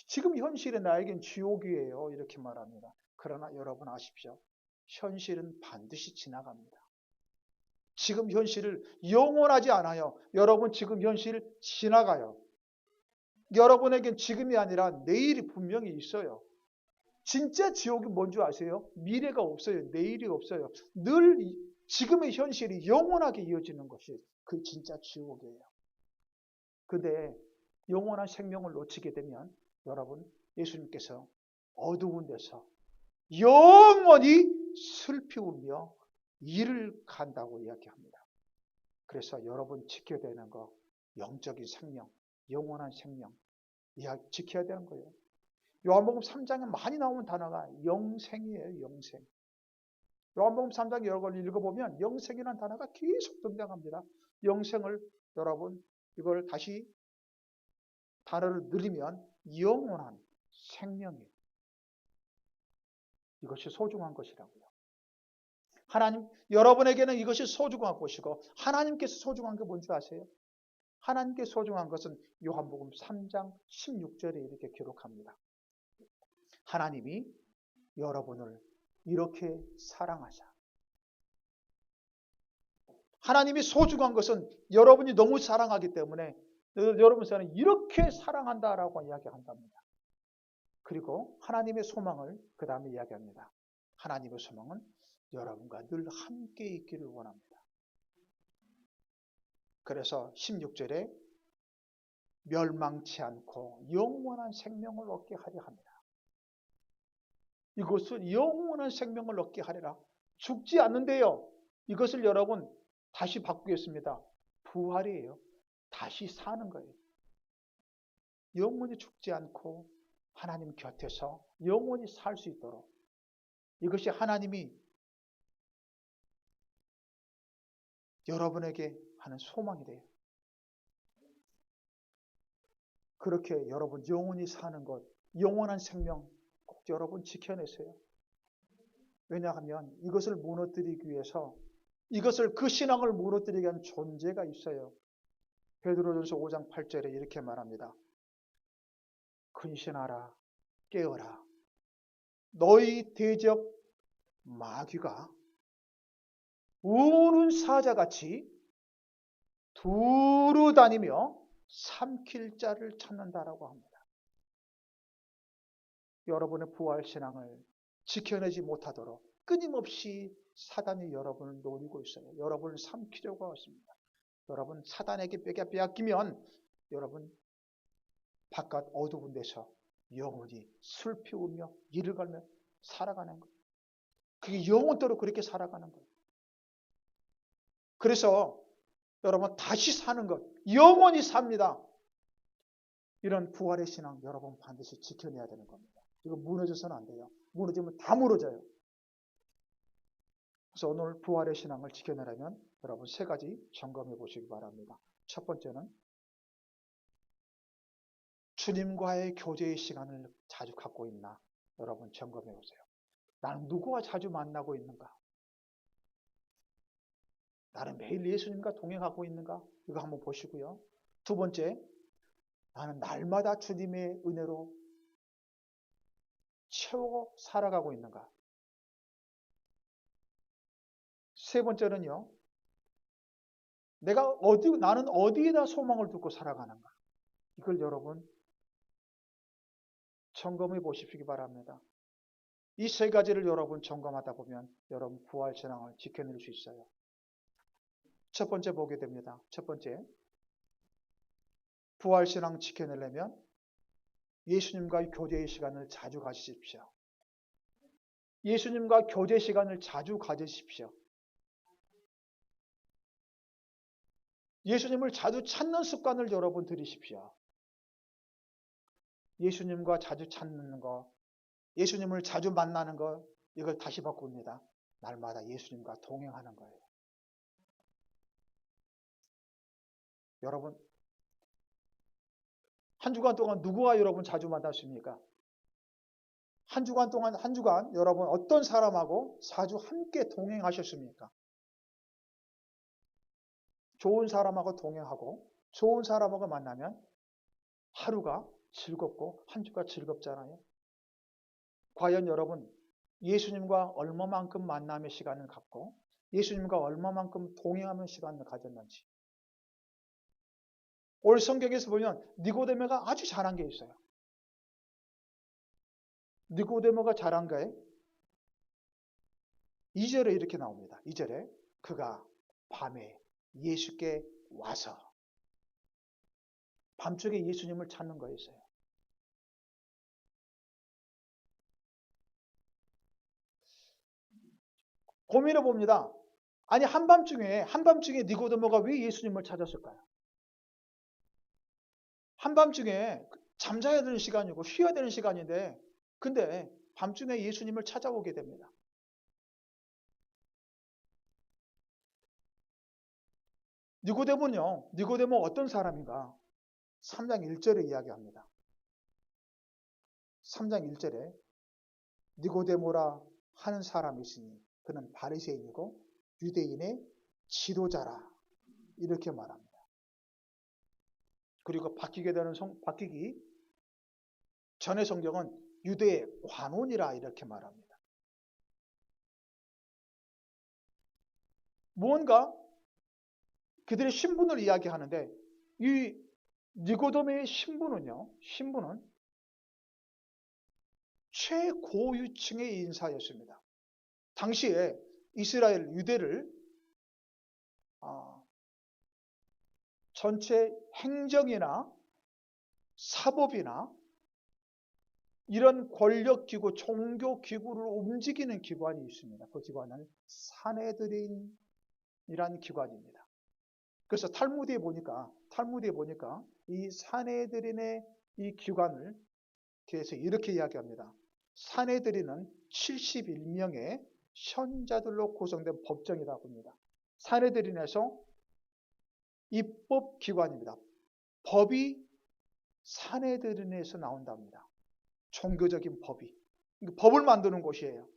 지금 현실이 나에겐 지옥이에요. 이렇게 말합니다. 그러나 여러분 아십시오. 현실은 반드시 지나갑니다. 지금 현실을 영원하지 않아요. 여러분 지금 현실 지나가요. 여러분에겐 지금이 아니라 내일이 분명히 있어요. 진짜 지옥이 뭔지 아세요? 미래가 없어요. 내일이 없어요. 늘 지금의 현실이 영원하게 이어지는 것이 그 진짜 지옥이에요. 근데 영원한 생명을 놓치게 되면 여러분 예수님께서 어두운 데서 영원히 슬피우며 이를 간다고 이야기합니다. 그래서 여러분 지켜야 되는 거 영적인 생명, 영원한 생명 지켜야 되는 거예요. 요한복음 3장에 많이 나오는 단어가 영생이에요. 영생. 요한복음 3장 여러 걸 읽어보면 영생이라는 단어가 계속 등장합니다. 영생을 여러분 이걸 다시 단어를 늘리면 영원한 생명이에요. 이것이 소중한 것이라고요. 하나님, 여러분에게는 이것이 소중한 것이고 하나님께서 소중한 게 뭔지 아세요? 하나님께 소중한 것은 요한복음 3장 16절에 이렇게 기록합니다. 하나님이 여러분을 이렇게 사랑하사. 하나님이 소중한 것은 여러분이 너무 사랑하기 때문에 여러분은 이렇게 사랑한다라고 이야기한답니다. 그리고 하나님의 소망을 그 다음에 이야기합니다. 하나님의 소망은 여러분과 늘 함께 있기를 원합니다. 그래서 16절에 멸망치 않고 영원한 생명을 얻게 하려 합니다. 이것을 영원한 생명을 얻게 하리라. 죽지 않는데요. 이것을 여러분 다시 바꾸겠습니다. 부활이에요. 다시 사는 거예요. 영원히 죽지 않고 하나님 곁에서 영원히 살 수 있도록 이것이 하나님이 여러분에게 하는 소망이 돼요. 그렇게 여러분 영원히 사는 것, 영원한 생명 꼭 여러분 지켜내세요. 왜냐하면 이것을 무너뜨리기 위해서 이것을 그 신앙을 무너뜨리게 하는 존재가 있어요. 베드로전서 5장 8절에 이렇게 말합니다. 근신하라 깨어라 너희 대적 마귀가 우는 사자같이 두루 다니며 삼킬 자를 찾는다라고 합니다. 여러분의 부활신앙을 지켜내지 못하도록 끊임없이 사단이 여러분을 노리고 있어요. 여러분을 삼키려고 하고 있습니다. 여러분 사단에게 빼앗기면 여러분 바깥 어두운 데서 영원히 슬피우며 이를 갈며 살아가는 거예요. 그게 영원토록 그렇게 살아가는 거예요. 그래서 여러분 다시 사는 것, 영원히 삽니다. 이런 부활의 신앙 여러분 반드시 지켜내야 되는 겁니다. 이거 무너져서는 안 돼요. 무너지면 다 무너져요. 그래서 오늘 부활의 신앙을 지켜내려면 여러분 세 가지 점검해 보시기 바랍니다. 첫 번째는 주님과의 교제의 시간을 자주 갖고 있나 여러분 점검해 보세요. 나는 누구와 자주 만나고 있는가? 나는 매일 예수님과 동행하고 있는가? 이거 한번 보시고요. 두 번째, 나는 날마다 주님의 은혜로 채워 살아가고 있는가? 세 번째는요, 나는 어디에다 소망을 두고 살아가는가? 이걸 여러분 점검해 보시기 바랍니다. 이 세 가지를 여러분 점검하다 보면 여러분 부활 신앙을 지켜낼 수 있어요. 첫 번째 보게 됩니다. 첫 번째, 부활 신앙 지켜내려면 예수님과의 교제의 시간을 자주 가지십시오. 예수님과 교제 시간을 자주 가지십시오. 예수님을 자주 찾는 습관을 여러분 들이십시오. 예수님과 자주 찾는 거, 예수님을 자주 만나는 거, 이걸 다시 바꿉니다. 날마다 예수님과 동행하는 거예요. 여러분, 한 주간 동안 누구와 여러분 자주 만났습니까? 한 주간 동안, 여러분 어떤 사람하고 자주 함께 동행하셨습니까? 좋은 사람하고 동행하고 좋은 사람하고 만나면 하루가 즐겁고 한 주가 즐겁잖아요. 과연 여러분 예수님과 얼마만큼 만남의 시간을 갖고 예수님과 얼마만큼 동행하는 시간을 가졌는지. 오늘 성경에서 보면 니고데모가 아주 잘한 게 있어요. 니고데모가 잘한 거에 2절에 이렇게 나옵니다. 2절에 그가 밤에 예수께 와서 밤중에 예수님을 찾는 거였어요. 고민해 봅니다. 아니 한밤중에 니고데모가 왜 예수님을 찾았을까요? 한밤중에 잠자야 되는 시간이고 쉬어야 되는 시간인데 근데 밤중에 예수님을 찾아오게 됩니다. 니고데모 어떤 사람인가? 3장 1절에 이야기합니다. 3장 1절에 니고데모라 하는 사람이 있으니 그는 바리새인이고 유대인의 지도자라 이렇게 말합니다. 그리고 바뀌기 전의 성경은 유대의 관원이라 이렇게 말합니다. 무언가 그들의 신분을 이야기하는데 이 니고데모의 신분은 최고위층의 인사였습니다. 당시에 이스라엘 유대를 전체 행정이나 사법이나 이런 권력기구, 종교기구를 움직이는 기관이 있습니다. 그 기관은 산헤드린이라는 기관입니다. 그래서 탈무드에 보니까 이 산헤드린의 이 기관을 그래서 이렇게 이야기합니다. 산헤드린은 71명의 현자들로 구성된 법정이라고 합니다. 산헤드린에서 입법기관입니다. 법이 산헤드린에서 나온답니다. 종교적인 법이. 법을 만드는 곳이에요.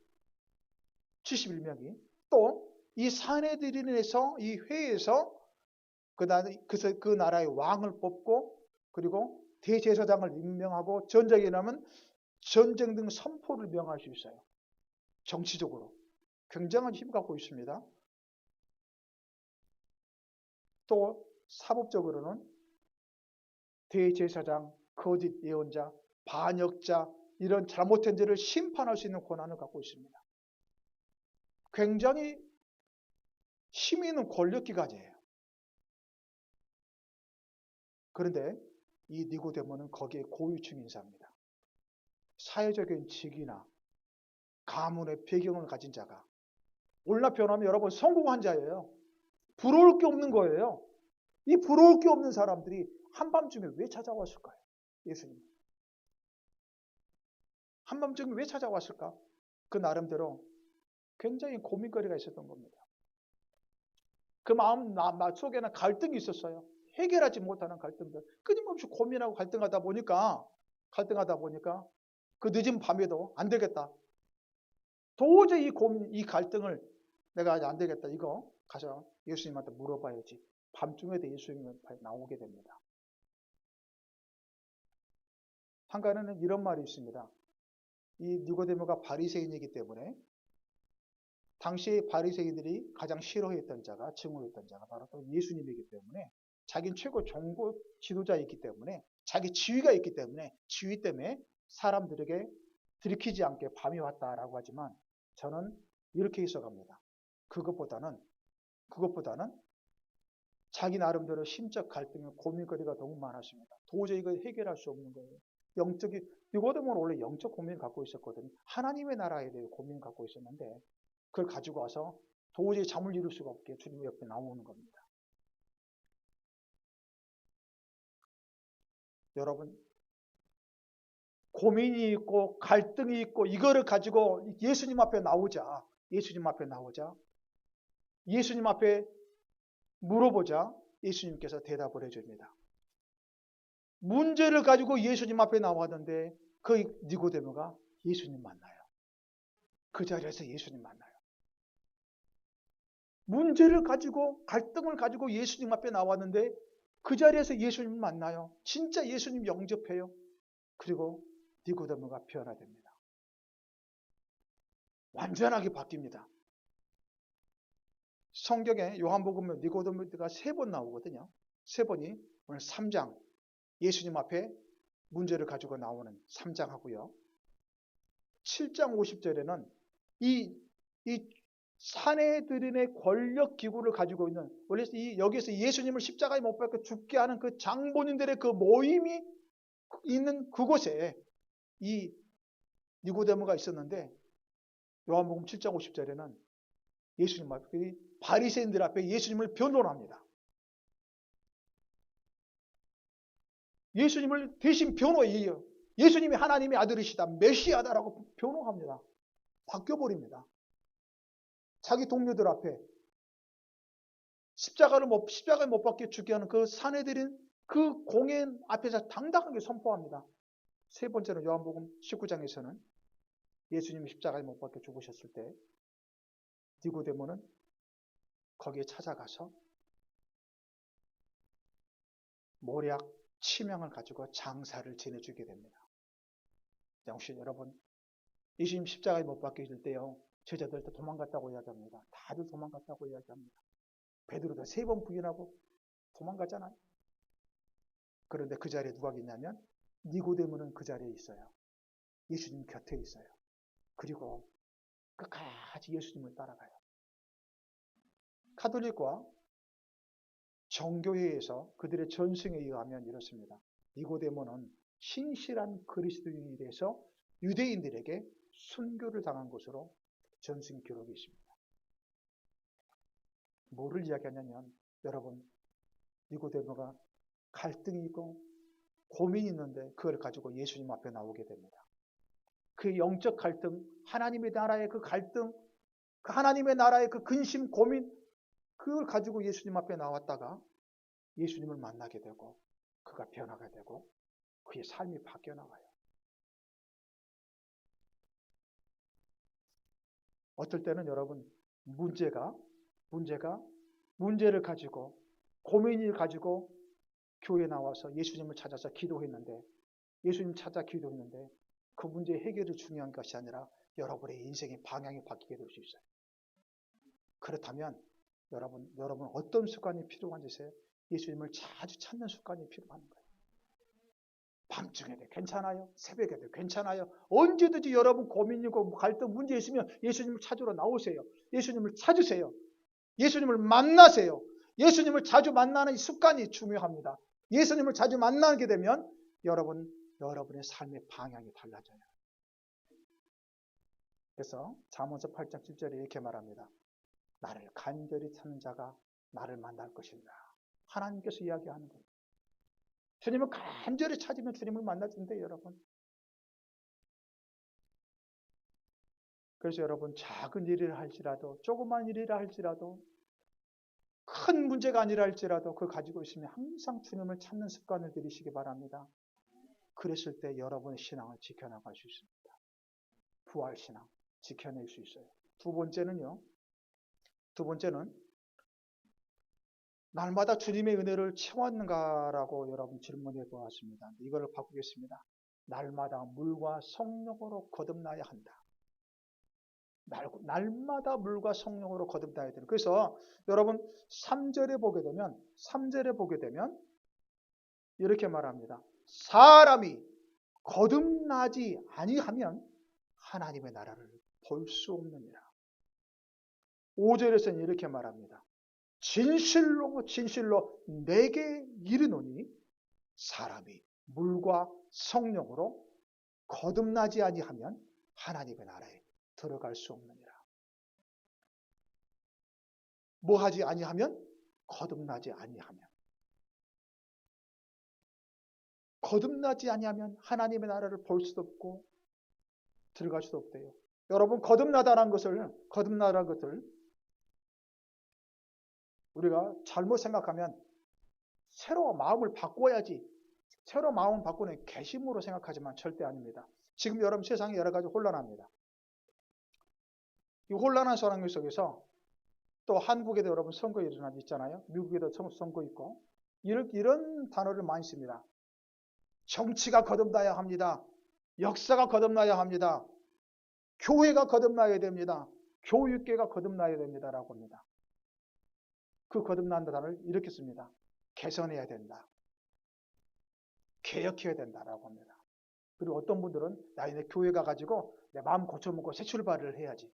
71명이. 또 이 산헤드린에서 이 회에서 그 나라의 왕을 뽑고 그리고 대제사장을 임명하고 전쟁이 나면 전쟁 등 선포를 명할 수 있어요. 정치적으로 굉장한 힘을 갖고 있습니다. 또 사법적으로는 대제사장, 거짓 예언자, 반역자 이런 잘못된 죄를 심판할 수 있는 권한을 갖고 있습니다. 굉장히 힘이 있는 권력기관이에요. 그런데 이 니고데모는 거기에 고위층 인사입니다. 사회적인 직위나 가문의 배경을 가진 자가 올라 변하면 여러분 성공한 자예요. 부러울 게 없는 거예요. 이 부러울 게 없는 사람들이 한밤중에 왜 찾아왔을까요? 예수님. 한밤중에 왜 찾아왔을까? 그 나름대로 굉장히 고민거리가 있었던 겁니다. 그 마음 속에는 갈등이 있었어요. 해결하지 못하는 갈등들. 끊임없이 고민하고 갈등하다 보니까 그 늦은 밤에도 안 되겠다. 도저히 이 갈등을 내가 안 되겠다. 이거 가서 예수님한테 물어봐야지. 밤중에도 예수님 앞에 나오게 됩니다. 한간에는 이런 말이 있습니다. 이 니고데모가 바리새인이기 때문에 당시 바리새인들이 가장 싫어했던 자가 증오했던 자가 바로 또 예수님이기 때문에 자기는 최고 종교 지도자이기 때문에 자기 지위가 있기 때문에 지위 때문에 사람들에게 들키지 않게 밤이 왔다라고 하지만 저는 이렇게 해석합니다. 그것보다는 자기 나름대로 심적 갈등과 고민거리가 너무 많았습니다. 도저히 이걸 해결할 수 없는 거예요. 니고데모는 원래 영적 고민을 갖고 있었거든요. 하나님의 나라에 대해 고민을 갖고 있었는데 그걸 가지고 와서 도저히 잠을 이룰 수가 없게 주님 옆에 나오는 겁니다. 여러분 고민이 있고 갈등이 있고 이거를 가지고 예수님 앞에 나오자 예수님 앞에 물어보자 예수님께서 대답을 해줍니다. 문제를 가지고 예수님 앞에 나왔는데 그 니고데모가 예수님 만나요. 그 자리에서 예수님 만나요. 문제를 가지고 갈등을 가지고 예수님 앞에 나왔는데 그 자리에서 예수님 만나요. 진짜 예수님 영접해요. 그리고 니고데모가 변화됩니다. 완전하게 바뀝니다. 성경에 요한복음 니고데모가 3번 나오거든요. 3번이 오늘 3장 예수님 앞에 문제를 가지고 나오는 3장 하고요. 7장 50절에는 이 사내들인의 권력 기구를 가지고 있는, 원래 여기에서 예수님을 십자가에 못 박혀 죽게 하는 그 장본인들의 그 모임이 있는 그곳에 이 니고데모가 있었는데, 요한복음 7장 50절에는 예수님 앞에, 바리새인들 앞에 예수님을 변론합니다. 예수님을 대신 변호해요. 예수님이 하나님의 아들이시다, 메시아다라고 변호합니다. 바뀌어버립니다. 자기 동료들 앞에 십자가에 못 박혀 죽게 하는 그 사내들인 그 공연 앞에서 당당하게 선포합니다. 세 번째는 요한복음 19장에서는 예수님이 십자가에 못 박혀 죽으셨을 때 니고데모는 거기에 찾아가서 모략 치명을 가지고 장사를 지내주게 됩니다. 역시 여러분, 예수님 십자가에 못 박히실 때요, 제자들도 도망갔다고 이야기합니다. 다들 도망갔다고 이야기합니다. 베드로도 3번 부인하고 도망갔잖아요. 그런데 그 자리에 누가 있냐면 니고데모는 그 자리에 있어요. 예수님 곁에 있어요. 그리고 끝까지 예수님을 따라가요. 카톨릭과 정교회에서 그들의 전승에 의하면 이렇습니다. 니고데모는 신실한 그리스도인이 돼서 유대인들에게 순교를 당한 것으로 전승 기록이 있습니다. 뭐를 이야기하냐면, 여러분, 니고데모가 갈등이 있고 고민이 있는데 그걸 가지고 예수님 앞에 나오게 됩니다. 그 영적 갈등, 하나님의 나라의 그 갈등, 그 하나님의 나라의 그 근심, 고민, 그걸 가지고 예수님 앞에 나왔다가 예수님을 만나게 되고 그가 변화가 되고 그의 삶이 바뀌어 나가요. 어떨 때는 여러분, 문제를 가지고, 고민을 가지고 교회에 나와서 예수님을 찾아서 기도했는데, 예수님 찾아 기도했는데 그 문제 해결이 중요한 것이 아니라 여러분의 인생의 방향이 바뀌게 될 수 있어요. 그렇다면 여러분 어떤 습관이 필요한지, 예수님을 자주 찾는 습관이 필요한 거예요. 밤중에도 괜찮아요. 새벽에도 괜찮아요. 언제든지 여러분 고민이고 갈등, 문제 있으면 예수님을 찾으러 나오세요. 예수님을 찾으세요. 예수님을 만나세요. 예수님을 자주 만나는 습관이 중요합니다. 예수님을 자주 만나게 되면 여러분의 삶의 방향이 달라져요. 그래서 잠언서 8장 7절에 이렇게 말합니다. 나를 간절히 찾는 자가 나를 만날 것이다. 하나님께서 이야기하는 거예요. 주님을 간절히 찾으면 주님을 만나준대요, 여러분. 그래서 여러분, 작은 일을 할지라도, 조그만 일이라 할지라도, 큰 문제가 아니라 할지라도 그걸 가지고 있으면 항상 주님을 찾는 습관을 들이시기 바랍니다. 그랬을 때 여러분의 신앙을 지켜나갈 수 있습니다. 부활신앙 지켜낼 수 있어요. 두 번째는 날마다 주님의 은혜를 채웠는가라고 여러분 질문해 보았습니다. 이걸 바꾸겠습니다. 날마다 물과 성령으로 거듭나야 한다. 날마다 물과 성령으로 거듭나야 되는. 그래서 여러분 3절에 보게 되면 이렇게 말합니다. 사람이 거듭나지 아니하면 하나님의 나라를 볼 수 없느니라. 5절에서는 이렇게 말합니다. 진실로 내게 이르노니 사람이 물과 성령으로 거듭나지 아니하면 하나님의 나라에 들어갈 수 없느니라. 뭐 하지 아니하면? 거듭나지 아니하면. 거듭나지 아니하면 하나님의 나라를 볼 수도 없고 들어갈 수도 없대요. 여러분, 거듭나다라는 것을 우리가 잘못 생각하면 새로 마음을 바꿔야지, 새로 마음을 바꾸는 개심으로 생각하지만 절대 아닙니다. 지금 여러분 세상이 여러 가지 혼란합니다. 이 혼란한 상황 속에서 또 한국에도 여러분 선거 일어나고 있잖아요. 미국에도 선거 있고 이런 단어를 많이 씁니다. 정치가 거듭나야 합니다. 역사가 거듭나야 합니다. 교회가 거듭나야 됩니다. 교육계가 거듭나야 됩니다라고 합니다. 그 거듭난다를 이렇게 씁니다. 개선해야 된다. 개혁해야 된다라고 합니다. 그리고 어떤 분들은 내 교회 가가지고 내 마음 고쳐먹고 새 출발을 해야지.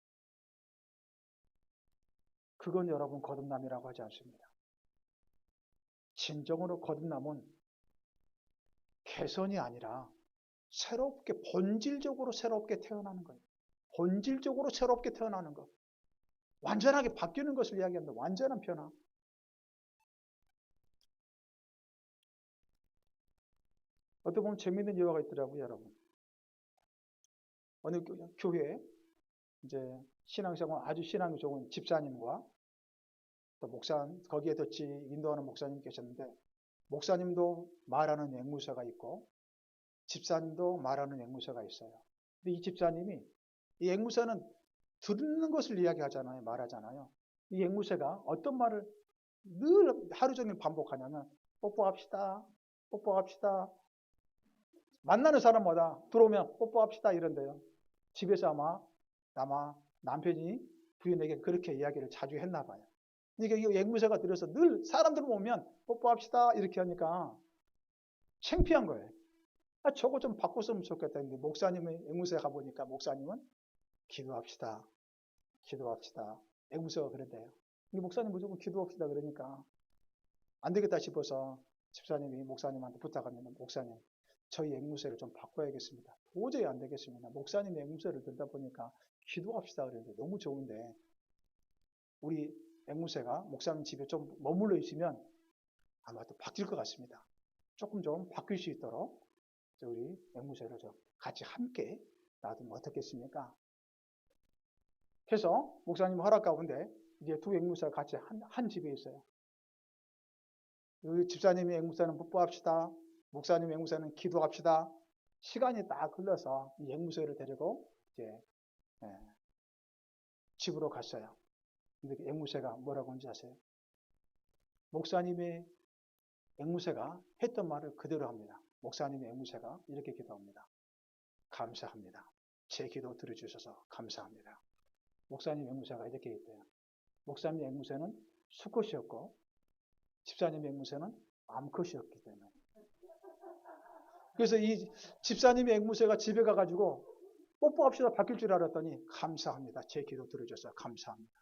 그건 여러분 거듭남이라고 하지 않습니다. 진정으로 거듭남은 개선이 아니라 새롭게 본질적으로 새롭게 태어나는 거예요. 본질적으로 새롭게 태어나는 것. 완전하게 바뀌는 것을 이야기합니다. 완전한 변화. 어떻게 보면 재미있는 예화가 있더라고요, 여러분. 어느 교회에 이제 신앙생활 아주 신앙이 좋은 집사님과 또 목사, 거기에 같이 인도하는 목사님 계셨는데, 목사님도 말하는 앵무새가 있고 집사님도 말하는 앵무새가 있어요. 근데 이 집사님이 이 앵무새는 듣는 것을 이야기하잖아요. 말하잖아요. 이 앵무새가 어떤 말을 늘 하루 종일 반복하냐면 뽀뽀합시다. 뽀뽀합시다. 만나는 사람마다 들어오면 뽀뽀합시다 이런데요. 집에서 아마 남편이 부인에게 그렇게 이야기를 자주 했나 봐요. 이게 이 앵무새가 들어서 늘 사람들 오면 뽀뽀합시다 이렇게 하니까 창피한 거예요. 저거 좀 바꿨으면 좋겠다 했는데 목사님의 앵무새 가보니까 목사님은 기도합시다. 기도합시다. 앵무새가 그랬대요. 근데 목사님 무조건 기도합시다 그러니까 안 되겠다 싶어서 집사님이 목사님한테 부탁하면 목사님 저희 앵무새를 좀 바꿔야겠습니다. 도저히 안 되겠습니다. 목사님의 앵무새를 듣다 보니까 기도합시다 그랬는데 너무 좋은데 우리 앵무새가 목사님 집에 좀 머물러 있으면 아마 또 바뀔 것 같습니다. 조금 좀 바뀔 수 있도록 우리 앵무새를 좀 같이 함께 놔두면 어떻겠습니까? 해서 목사님 허락 가운데 이제 두 앵무새가 같이 한 집에 있어요. 그 집사님의 앵무새는 뽀뽀합시다. 목사님의 앵무새는 기도합시다. 시간이 딱 흘러서 이 앵무새를 데리고 이제 집으로 갔어요. 근데 그 앵무새가 뭐라고 하는지 아세요? 목사님의 앵무새가 했던 말을 그대로 합니다. 목사님의 앵무새가 이렇게 기도합니다. 감사합니다. 제 기도 들어주셔서 감사합니다. 목사님 앵무새가 이렇게 했대요. 목사님 앵무새는 수컷이었고 집사님 앵무새는 암컷이었기 때문에. 그래서 이 집사님의 앵무새가 집에 가가지고 뽀뽀합시다 바뀔 줄 알았더니 감사합니다. 제 기도 들어줘서 감사합니다.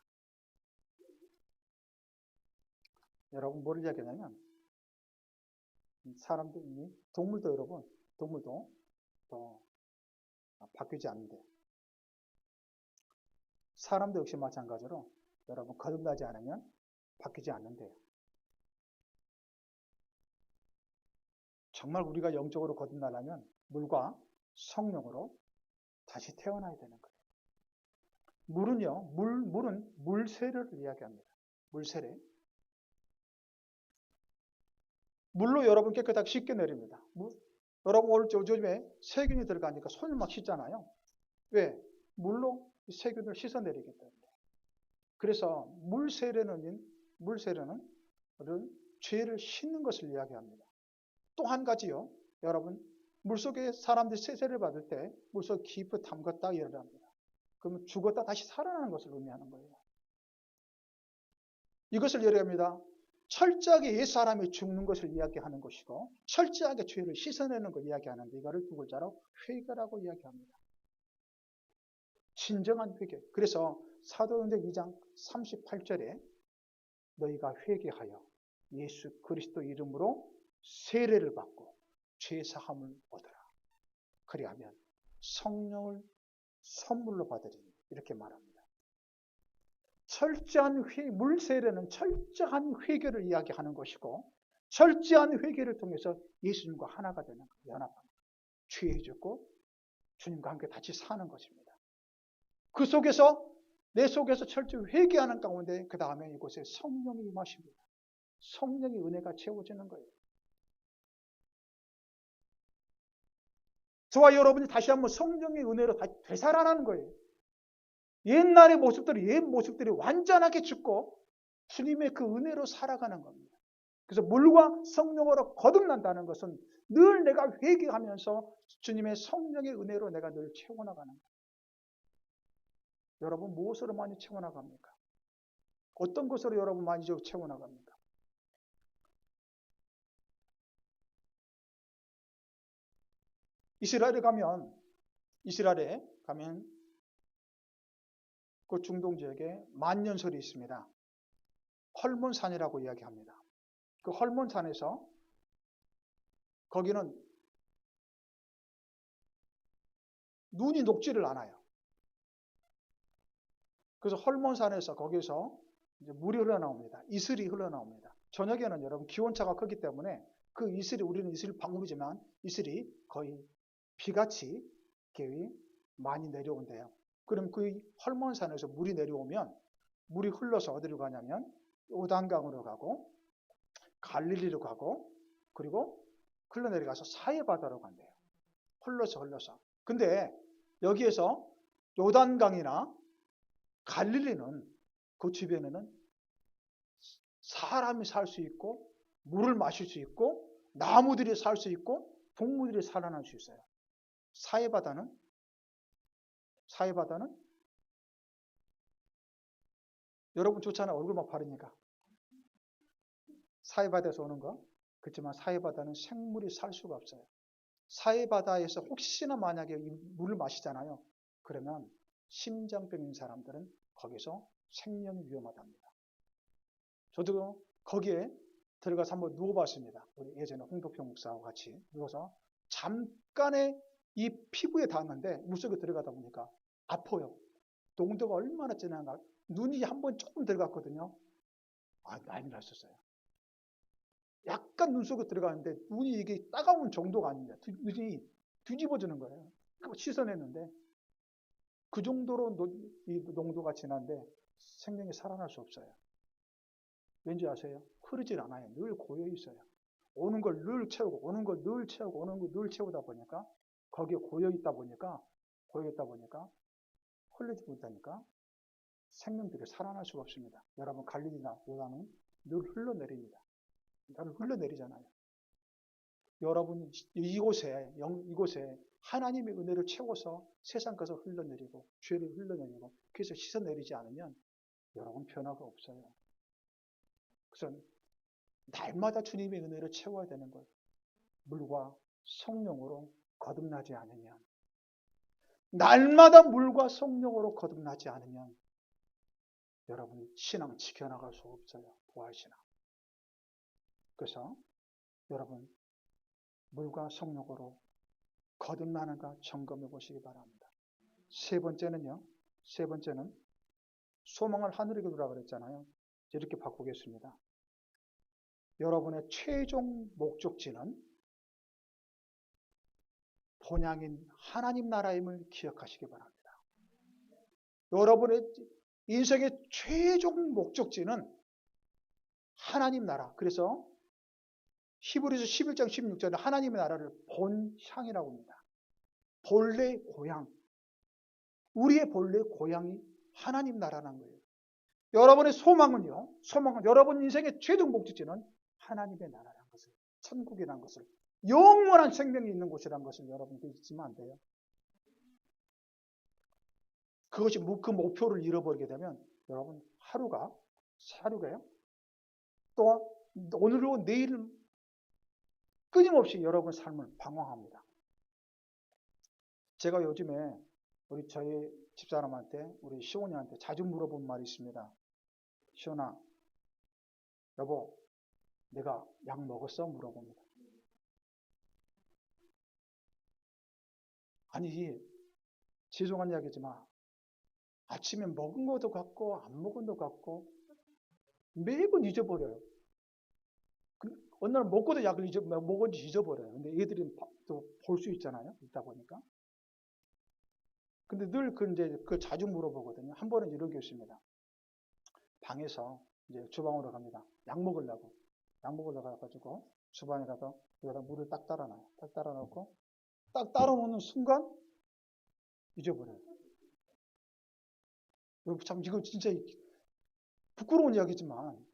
여러분 뭘 이야기하냐면 사람들이 동물도 여러분 동물도 또 바뀌지 않는데 사람도 역시 마찬가지로 여러분 거듭나지 않으면 바뀌지 않는데요. 정말 우리가 영적으로 거듭나려면 물과 성령으로 다시 태어나야 되는 거예요. 물은요, 물은 물세례를 이야기합니다. 물세례. 물로 여러분 깨끗하게 씻겨 내립니다. 여러분 오늘 요즘에 세균이 들어가니까 손을 막 씻잖아요. 왜? 물로 세균을 씻어내리기 때문에. 그래서 물세례는 죄를 씻는 것을 이야기합니다. 또 한 가지요. 여러분 물속에 사람들이 세례를 받을 때 물속 깊이 담갔다 이야기합니다. 그러면 죽었다 다시 살아나는 것을 의미하는 거예요. 이것을 이야기합니다. 철저하게 옛사람이 죽는 것을 이야기하는 것이고 철저하게 죄를 씻어내는 걸 이야기하는데 이거를 두 글자로 회개라고 이야기합니다. 진정한 회개. 그래서 사도행전 2장 38절에 너희가 회개하여 예수 그리스도 이름으로 세례를 받고 죄사함을 얻어라. 그리하면 성령을 선물로 받으리니 이렇게 말합니다. 철저한 물세례는 철저한 회개를 이야기하는 것이고 철저한 회개를 통해서 예수님과 하나가 되는 거예요. 연합합니다. 죄에 죽고 주님과 함께 같이 사는 것입니다. 그 속에서 내 속에서 철저히 회개하는 가운데 그 다음에 이곳에 성령이 임하십니다. 성령의 은혜가 채워지는 거예요. 저와 여러분이 다시 한번 성령의 은혜로 다시 되살아나는 거예요. 옛날의 모습들이 옛 모습들이 완전하게 죽고 주님의 그 은혜로 살아가는 겁니다. 그래서 물과 성령으로 거듭난다는 것은 늘 내가 회개하면서 주님의 성령의 은혜로 내가 늘 채워나가는 거예요. 여러분 무엇으로 많이 채워나갑니까? 어떤 것으로 여러분 많이 채워나갑니까? 이스라엘에 가면 그 중동 지역에 만년설이 있습니다. 헐몬산이라고 이야기합니다. 그 헐몬산에서 거기는 눈이 녹지를 않아요. 그래서 헐몬산에서 거기서 이제 물이 흘러나옵니다. 이슬이 흘러나옵니다. 저녁에는 여러분 기온차가 크기 때문에 그 이슬이, 우리는 이슬 방울이지만 이슬이 거의 비같이 이렇게 많이 내려온대요. 그럼 그 헐몬산에서 물이 내려오면 물이 흘러서 어디로 가냐면 요단강으로 가고 갈릴리로 가고 그리고 흘러내려가서 사해바다로 간대요. 흘러서. 근데 여기에서 요단강이나 갈릴리는 그 주변에는 사람이 살 수 있고 물을 마실 수 있고 나무들이 살 수 있고 동물들이 살아날 수 있어요. 사해바다는 여러분 좋잖아요. 얼굴만 바르니까. 사해바다에서 오는 거. 그렇지만 사해바다는 생물이 살 수가 없어요. 사해바다에서 혹시나 만약에 물을 마시잖아요. 그러면 심장병인 사람들은 거기서 생명이 위험하답니다. 저도 거기에 들어가서 한번 누워봤습니다. 우리 예전에 홍도평 목사하고 같이 누워서 잠깐의 이 피부에 닿았는데 물속에 들어가다 보니까 아파요. 농도가 얼마나 진한가. 눈이 한번 조금 들어갔거든요. 난리 났었어요. 약간 눈 속에 들어가는데 눈이 이게 따가운 정도가 아닙니다. 눈이 뒤집어지는 거예요. 씻어냈는데 그 정도로 이 농도가 진한데 생명이 살아날 수 없어요. 왠지 아세요? 흐르질 않아요. 늘 고여 있어요. 오는 걸 늘 채우고 오는 걸 늘 채우고 오는 걸 늘 채우다 보니까 거기에 고여 있다 보니까 흘리지 못하니까 생명들이 살아날 수가 없습니다. 여러분 갈릴리나 요단은 늘 흘러내립니다. 늘 흘러내리잖아요. 여러분 이곳에 하나님의 은혜를 채워서 세상 가서 흘러내리고 죄를 흘러내리고 그래서 씻어내리지 않으면 여러분 변화가 없어요. 그래서 날마다 주님의 은혜를 채워야 되는 거예요. 물과 성령으로 거듭나지 않으면 날마다 물과 성령으로 거듭나지 않으면 여러분 신앙 지켜나갈 수 없어요. 부활신앙. 그래서 여러분 물과 성령으로 거듭나는가 점검해 보시기 바랍니다. 세 번째는 소망을 하늘에게 두라 그랬잖아요. 이렇게 바꾸겠습니다. 여러분의 최종 목적지는 본향인 하나님 나라임을 기억하시기 바랍니다. 여러분의 인생의 최종 목적지는 하나님 나라. 그래서 히브리서 11장 16절에 하나님의 나라를 본향이라고 합니다. 본래 고향. 우리의 본래 고향이 하나님 나라라는 거예요. 여러분의 소망은 여러분 인생의 최종 목적지는 하나님의 나라라는 것을, 천국이라는 것을, 영원한 생명이 있는 곳이라는 것을 여러분 잊으면 안 돼요. 그것이 그 목표를 잃어버리게 되면 여러분 하루가요. 또 오늘로 내일은 끊임없이 여러분 삶을 방황합니다. 제가 요즘에 저희 집사람한테 우리 시온이한테 자주 물어본 말이 있습니다. 시온아, 여보, 내가 약 먹었어? 물어봅니다. 아니, 죄송한 이야기지만 아침에 먹은 것도 같고 안 먹은 것도 같고 매번 잊어버려요. 어느 날 먹고도 약을 먹은지 잊어버려요. 근데 애들이 또 볼 수 있잖아요. 있다 보니까. 근데 늘 그 자주 물어보거든요. 한 번은 이런 게 있습니다. 방에서 이제 주방으로 갑니다. 약 먹으려고 가가지고 주방에 가서 여기다 물을 딱 따라놔요. 딱 따라놓고 딱 따라놓는 순간 잊어버려요. 참 이거 진짜 부끄러운 이야기지만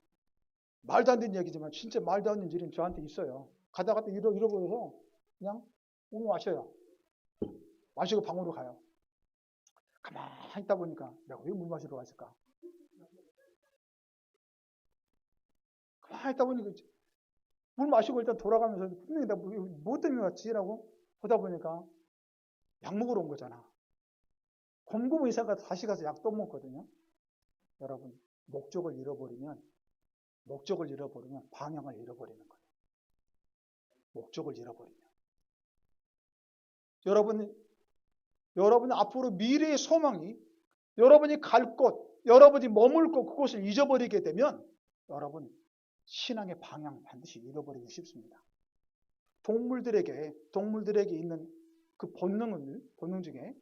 말도 안 되는 이야기지만 진짜 말도 안 되는 일은 저한테 있어요. 가다가 잃어버려서 그냥 마셔요. 마시고 방으로 가요. 가만히 있다 보니까 내가 왜 물 마시러 갔을까? 가만히 있다 보니까 물 마시고 일단 돌아가면서 분명히 나 뭐 때문에 왔지라고 보다 보니까 약 먹으러 온 거잖아. 곰곰 의사가 다시 가서 약도 먹거든요. 여러분, 목적을 잃어버리면 방향을 잃어버리는 거예요. 목적을 잃어버리면. 여러분 앞으로 미래의 소망이, 여러분이 갈 곳, 여러분이 머물 곳, 그곳을 잊어버리게 되면 여러분 신앙의 방향 반드시 잃어버리기 쉽습니다. 동물들에게 있는 그 본능 중에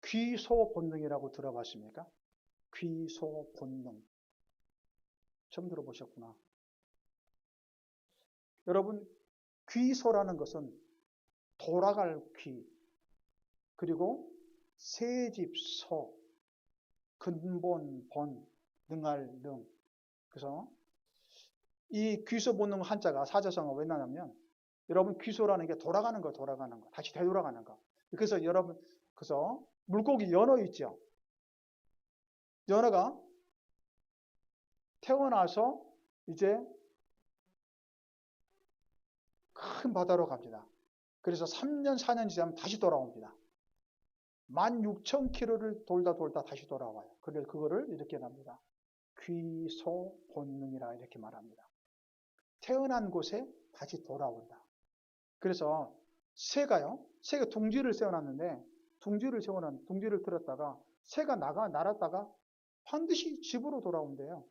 귀소 본능이라고 들어봤습니까? 귀소 본능. 처음 들어보셨구나. 여러분, 귀소라는 것은 돌아갈 귀, 그리고 새집 소, 근본 본, 능할 능. 그래서 이 귀소 본능 한자가 사자성어가 왜 나냐면 여러분 귀소라는 게 돌아가는 거, 다시 되돌아가는 거. 그래서 여러분, 그래서 물고기 연어 있죠. 연어가 태어나서 이제 큰 바다로 갑니다. 그래서 3년, 4년 지나면 다시 돌아옵니다. 16,000km를 돌다 다시 돌아와요. 그래서 그거를 이렇게 합니다. 귀소 본능이라 이렇게 말합니다. 태어난 곳에 다시 돌아온다. 그래서 새가 둥지를 세워놨는데 둥지를 틀었다가 새가 날았다가 반드시 집으로 돌아온대요.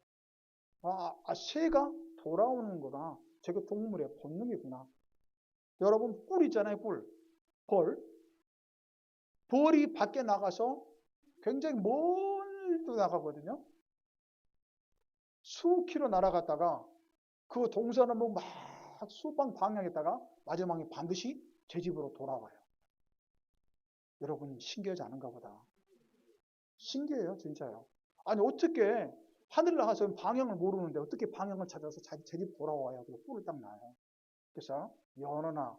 새가 돌아오는구나. 저게 동물의 본능이구나. 여러분 뿔 있잖아요. 벌이 밖에 나가서 굉장히 멀리 나가거든요. 수킬로 날아갔다가 그 동서남북 막 수방 방향에다가 마지막에 반드시 제 집으로 돌아와요. 여러분 신기하지 않은가 보다. 신기해요, 진짜요. 아니 어떻게 하늘 나가서 방향을 모르는데 어떻게 방향을 찾아서 제 집 돌아와요. 그리고 뿔을 딱 나요. 그래서 연어나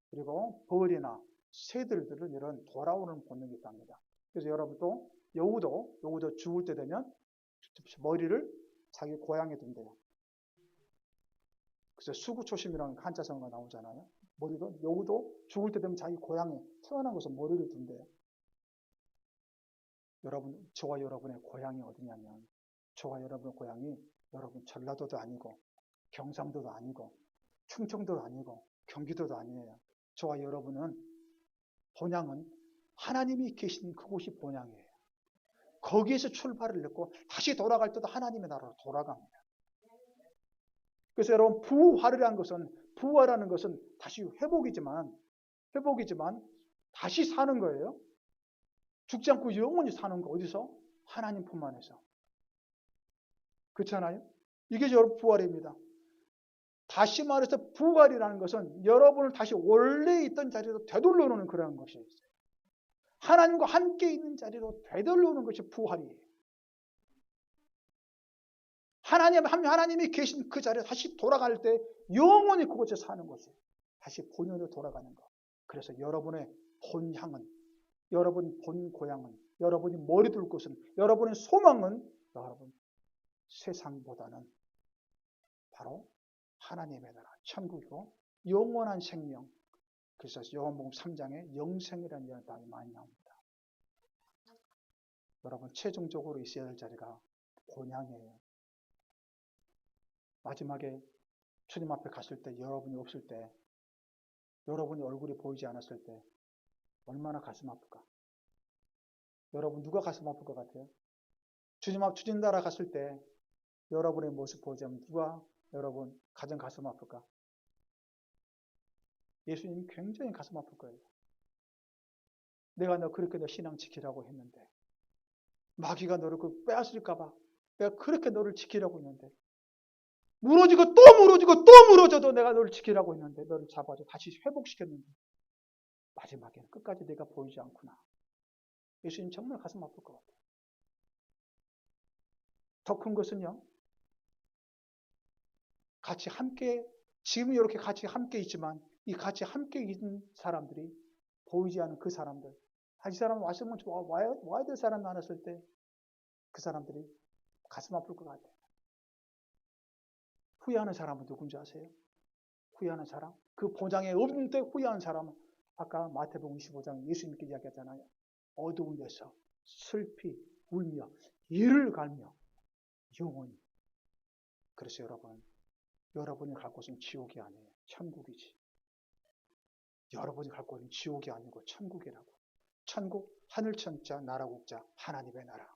그리고 벌이나 새들은 이런 돌아오는 본능이 있답니다. 그래서 여러분도 여우도 죽을 때 되면 머리를 자기 고향에 둔대요. 그래서 수구초심이라는 한자성어가 나오잖아요. 여우도 죽을 때 되면 자기 고향에 태어난 곳에 머리를 둔대요. 여러분, 저와 여러분의 고향이 어디냐면, 저와 여러분의 고향이 여러분 전라도도 아니고 경상도도 아니고 충청도도 아니고 경기도도 아니에요. 저와 여러분은 본향은 하나님이 계신 그곳이 본향이에요. 거기에서 출발을 했고 다시 돌아갈 때도 하나님의 나라로 돌아갑니다. 그래서 여러분 부활이라는 것은 다시 회복이지만 다시 사는 거예요. 죽지 않고 영원히 사는 거. 어디서? 하나님 품 안에서. 그렇잖아요? 이게 여러분 부활입니다. 다시 말해서 부활이라는 것은 여러분을 다시 원래 있던 자리로 되돌려 놓는 그런 것이에요. 하나님과 함께 있는 자리로 되돌려 놓는 것이 부활이에요. 하나님이 계신 그 자리에 다시 돌아갈 때 영원히 그곳에 사는 것이에요. 다시 본연으로 돌아가는 것. 그래서 여러분의 본향은, 여러분 본 고향은, 여러분이 머리 둘 곳은, 여러분의 소망은 여러분 세상보다는 바로 하나님의 나라, 천국이고 영원한 생명. 그래서 요한복음 3장에 영생이라는 이야기가 많이 나옵니다. 여러분 최종적으로 있어야 될 자리가 본향이에요. 마지막에 주님 앞에 갔을 때, 여러분이 없을 때, 여러분이 얼굴이 보이지 않았을 때 얼마나 가슴 아플까? 여러분 누가 가슴 아플 것 같아요? 주님 나라 갔을 때 여러분의 모습 보자면 누가 여러분 가장 가슴 아플까? 예수님이 굉장히 가슴 아플 거예요. 내가 그렇게 너 신앙 지키라고 했는데, 마귀가 너를 빼앗을까 봐 내가 그렇게 너를 지키라고 했는데, 무너지고 또 무너져도 내가 너를 지키라고 했는데, 너를 잡아줘 다시 회복시켰는데 마지막에는 끝까지 내가 보이지 않구나. 예수님 정말 가슴 아플 것 같아요. 더 큰 것은요, 같이 함께, 지금 이렇게 같이 함께 있지만 이 같이 함께 있는 사람들이 보이지 않는 그 사람들, 이 사람 왔으면 와야 될 사람 많았을 때 그 사람들이 가슴 아플 것 같아요. 후회하는 사람은 누군지 아세요? 후회하는 사람? 그 보장에 없는 때 후회하는 사람은 아까 마태복음 25장 예수님께 이야기하잖아요. 어두운 데서 슬피 울며 이를 갈며 영원히. 그래서 여러분이 갈 곳은 지옥이 아니에요. 천국이지. 여러분이 갈 곳은 지옥이 아니고 천국이라고. 천국, 하늘천자, 나라국자, 하나님의 나라.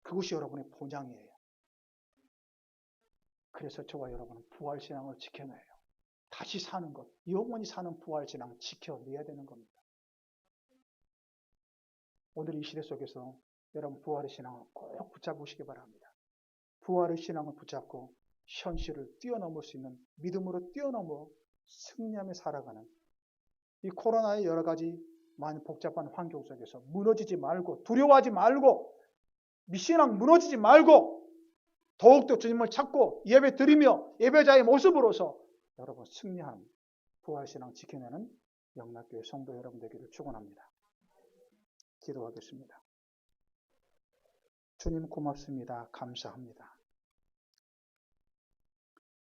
그것이 여러분의 본향이에요. 그래서 저와 여러분은 부활신앙을 지켜내요. 다시 사는 것, 영원히 사는 부활신앙을 지켜내야 되는 겁니다. 오늘 이 시대 속에서 여러분 부활의 신앙을 꼭 붙잡으시기 바랍니다. 부활의 신앙을 붙잡고 현실을 뛰어넘을 수 있는 믿음으로 뛰어넘어 승리하며 살아가는 이 코로나의 여러 가지 많은 복잡한 환경 속에서 무너지지 말고 두려워하지 말고 미신앙 무너지지 말고 더욱더 주님을 찾고 예배 드리며 예배자의 모습으로서 여러분 승리한 부활신앙 지켜내는 영락교회 성도 여러분 되기를 축원합니다. 기도하겠습니다. 주님 고맙습니다. 감사합니다.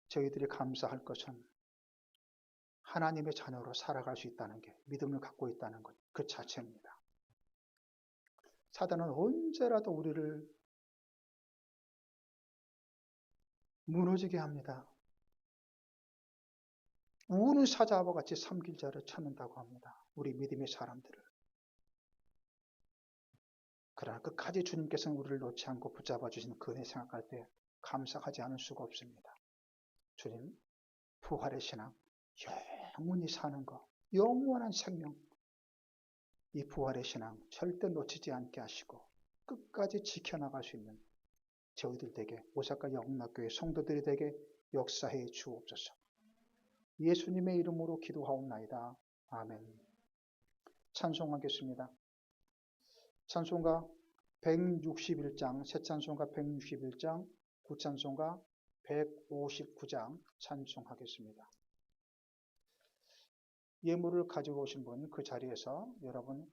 저희들이 감사할 것은 하나님의 자녀로 살아갈 수 있다는 게 믿음을 갖고 있다는 것 그 자체입니다. 사단은 언제라도 우리를 무너지게 합니다. 우는 사자와 같이 삼킬 자를 찾는다고 합니다. 우리 믿음의 사람들을. 그러나 끝까지 주님께서는 우리를 놓지 않고 붙잡아 주신 그 은혜 생각할 때 감사하지 않을 수가 없습니다. 주님, 부활의 신앙, 영원히 사는 것, 영원한 생명, 이 부활의 신앙 절대 놓치지 않게 하시고 끝까지 지켜나갈 수 있는 저희들 되게 오사카 영락교회 성도들이 되게 역사해 주옵소서. 예수님의 이름으로 기도하옵나이다. 아멘. 찬송하겠습니다. 찬송가 161장, 새 찬송가 161장, 구찬송가 159장 찬송하겠습니다. 예물을 가지고 오신 분 그 자리에서 여러분이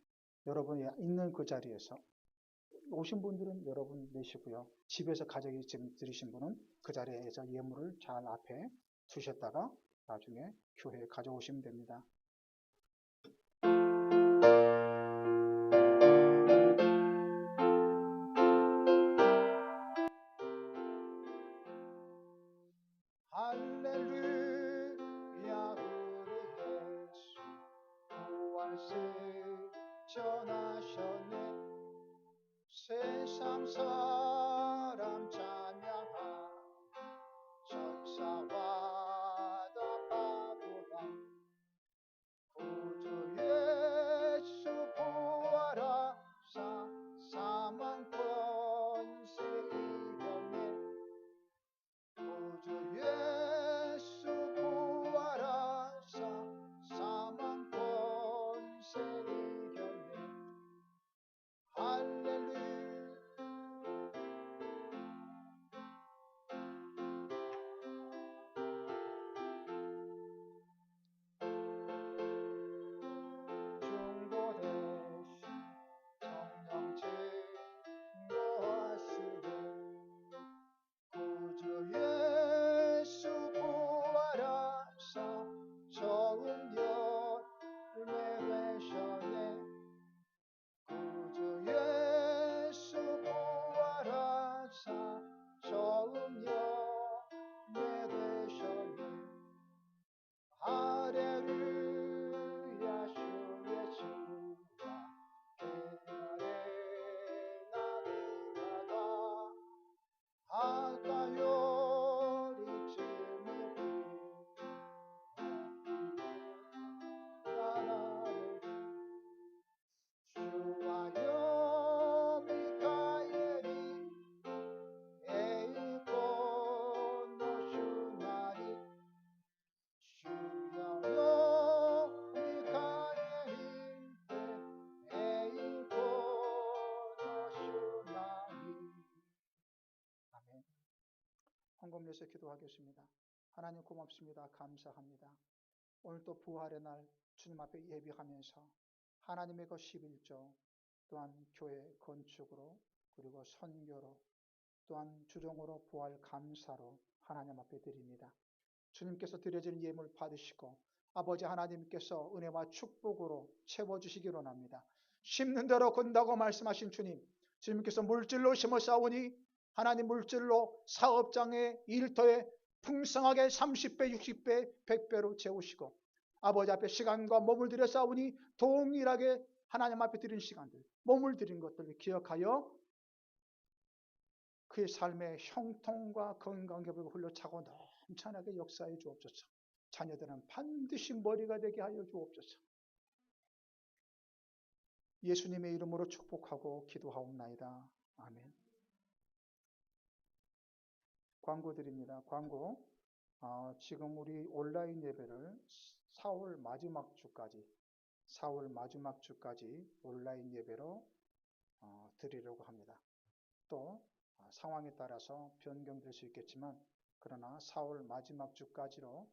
있는 그 자리에서 오신 분들은 여러분 내시고요. 집에서 가져기 들으신 분은 그 자리에서 예물을 잘 앞에 두셨다가 나중에 교회에 가져오시면 됩니다. 할렐루야 우리 예수 부활세 전하셨네. 세상 사람 찬양하 천사와 다 바보라. 구주 예수 부활하사 사망 권세 이겼네. 구주 예수 부활하사 사망 권세 이겼네. 할렐루야. 중보되시 성령 증거하시되 구주 예수 부활하사 좋은 열매 되셨네. 구주 예수 부활하사 좋은 열매 되셨네. 할렐루야 주의 주와 계날에 나비다가 아까요리쯤에 나라를 주와여 미카엘이 에이코 노슈나리. 주여여 미카엘이 에이코 노슈나리. 아멘. 헌금에서 기도하겠습니다. 하나님 고맙습니다. 감사합니다. 오늘 또 부활의 날 주님 앞에 예비하면서 하나님의 그 11조 또한 교회 건축으로 그리고 선교로 또한 주정으로 부활 감사로 하나님 앞에 드립니다. 주님께서 드려지는 예물 받으시고 아버지 하나님께서 은혜와 축복으로 채워주시기 원합니다. 심는 대로 건다고 말씀하신 주님, 주님께서 물질로 심어 싸우니 하나님 물질로 사업장에 일터에 풍성하게 30배, 60배, 100배로 채우시고 아버지 앞에 시간과 몸을 들여 싸우니 동일하게 하나님 앞에 드린 시간들, 몸을 드린 것들을 기억하여 그의 삶의 형통과 건강을 흘러차고 넘쳐나게 역사해 주옵소서. 자녀들은 반드시 머리가 되게 하여 주옵소서. 예수님의 이름으로 축복하고 기도하옵나이다. 아멘. 광고 드립니다. 광고. 지금 우리 온라인 예배를 4월 마지막 주까지 온라인 예배로 드리려고 합니다. 또 상황에 따라서 변경될 수 있겠지만 그러나 4월 마지막 주까지로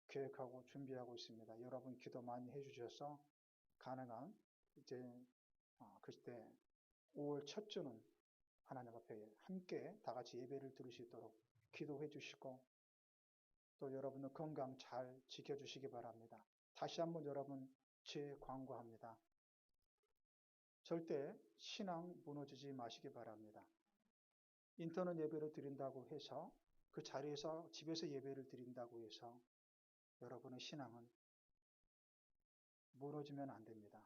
계획하고 준비하고 있습니다. 여러분 기도 많이 해주셔서 가능한 이제 그때 5월 첫 주는 하나님 앞에 함께 다 같이 예배를 드릴 수 있도록 기도해 주시고 또 여러분의 건강 잘 지켜주시기 바랍니다. 다시 한번 여러분 재광고합니다. 절대 신앙 무너지지 마시기 바랍니다. 인터넷 예배를 드린다고 해서 그 자리에서 집에서 예배를 드린다고 해서 여러분의 신앙은 무너지면 안 됩니다.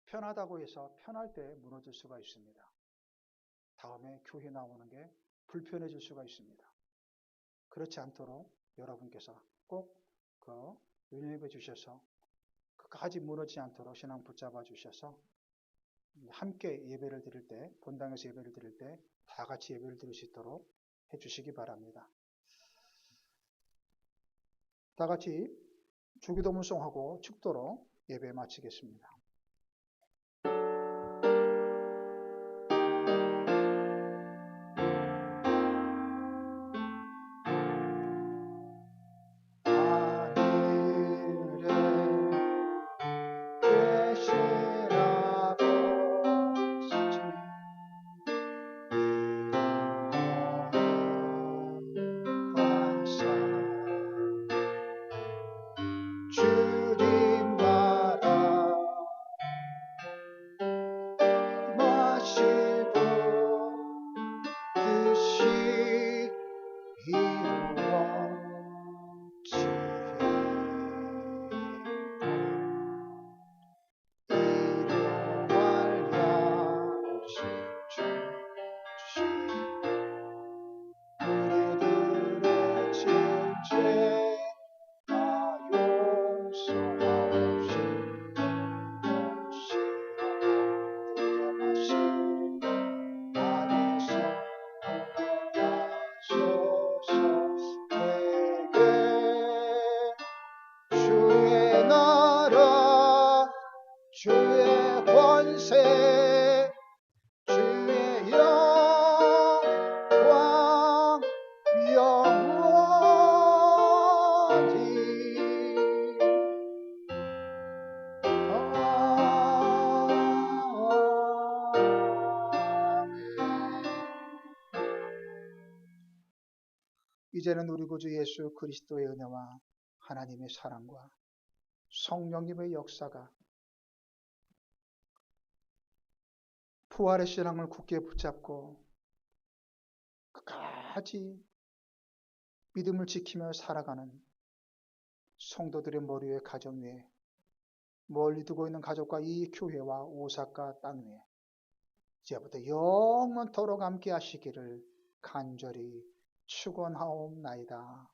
편하다고 해서 편할 때 무너질 수가 있습니다. 다음에 교회 나오는 게 불편해질 수가 있습니다. 그렇지 않도록 여러분께서 꼭 연습해 주셔서 끝까지 무너지지 않도록 신앙 붙잡아 주셔서 함께 예배를 드릴 때, 본당에서 예배를 드릴 때 다 같이 예배를 드릴 수 있도록 해주시기 바랍니다. 다 같이 주기도문송하고 축도로 예배 마치겠습니다. 주의 권세 주의 영광 영원히 이제는 우리 구주 예수 그리스도의 은혜와 하나님의 사랑과 성령님의 역사가 부활의 신앙을 굳게 붙잡고 끝까지 믿음을 지키며 살아가는 성도들의 머리 위에 가정 위에 멀리 두고 있는 가족과 이 교회와 오사카 땅 위에 이제부터 영원토록 함께 하시기를 간절히 축원하옵나이다.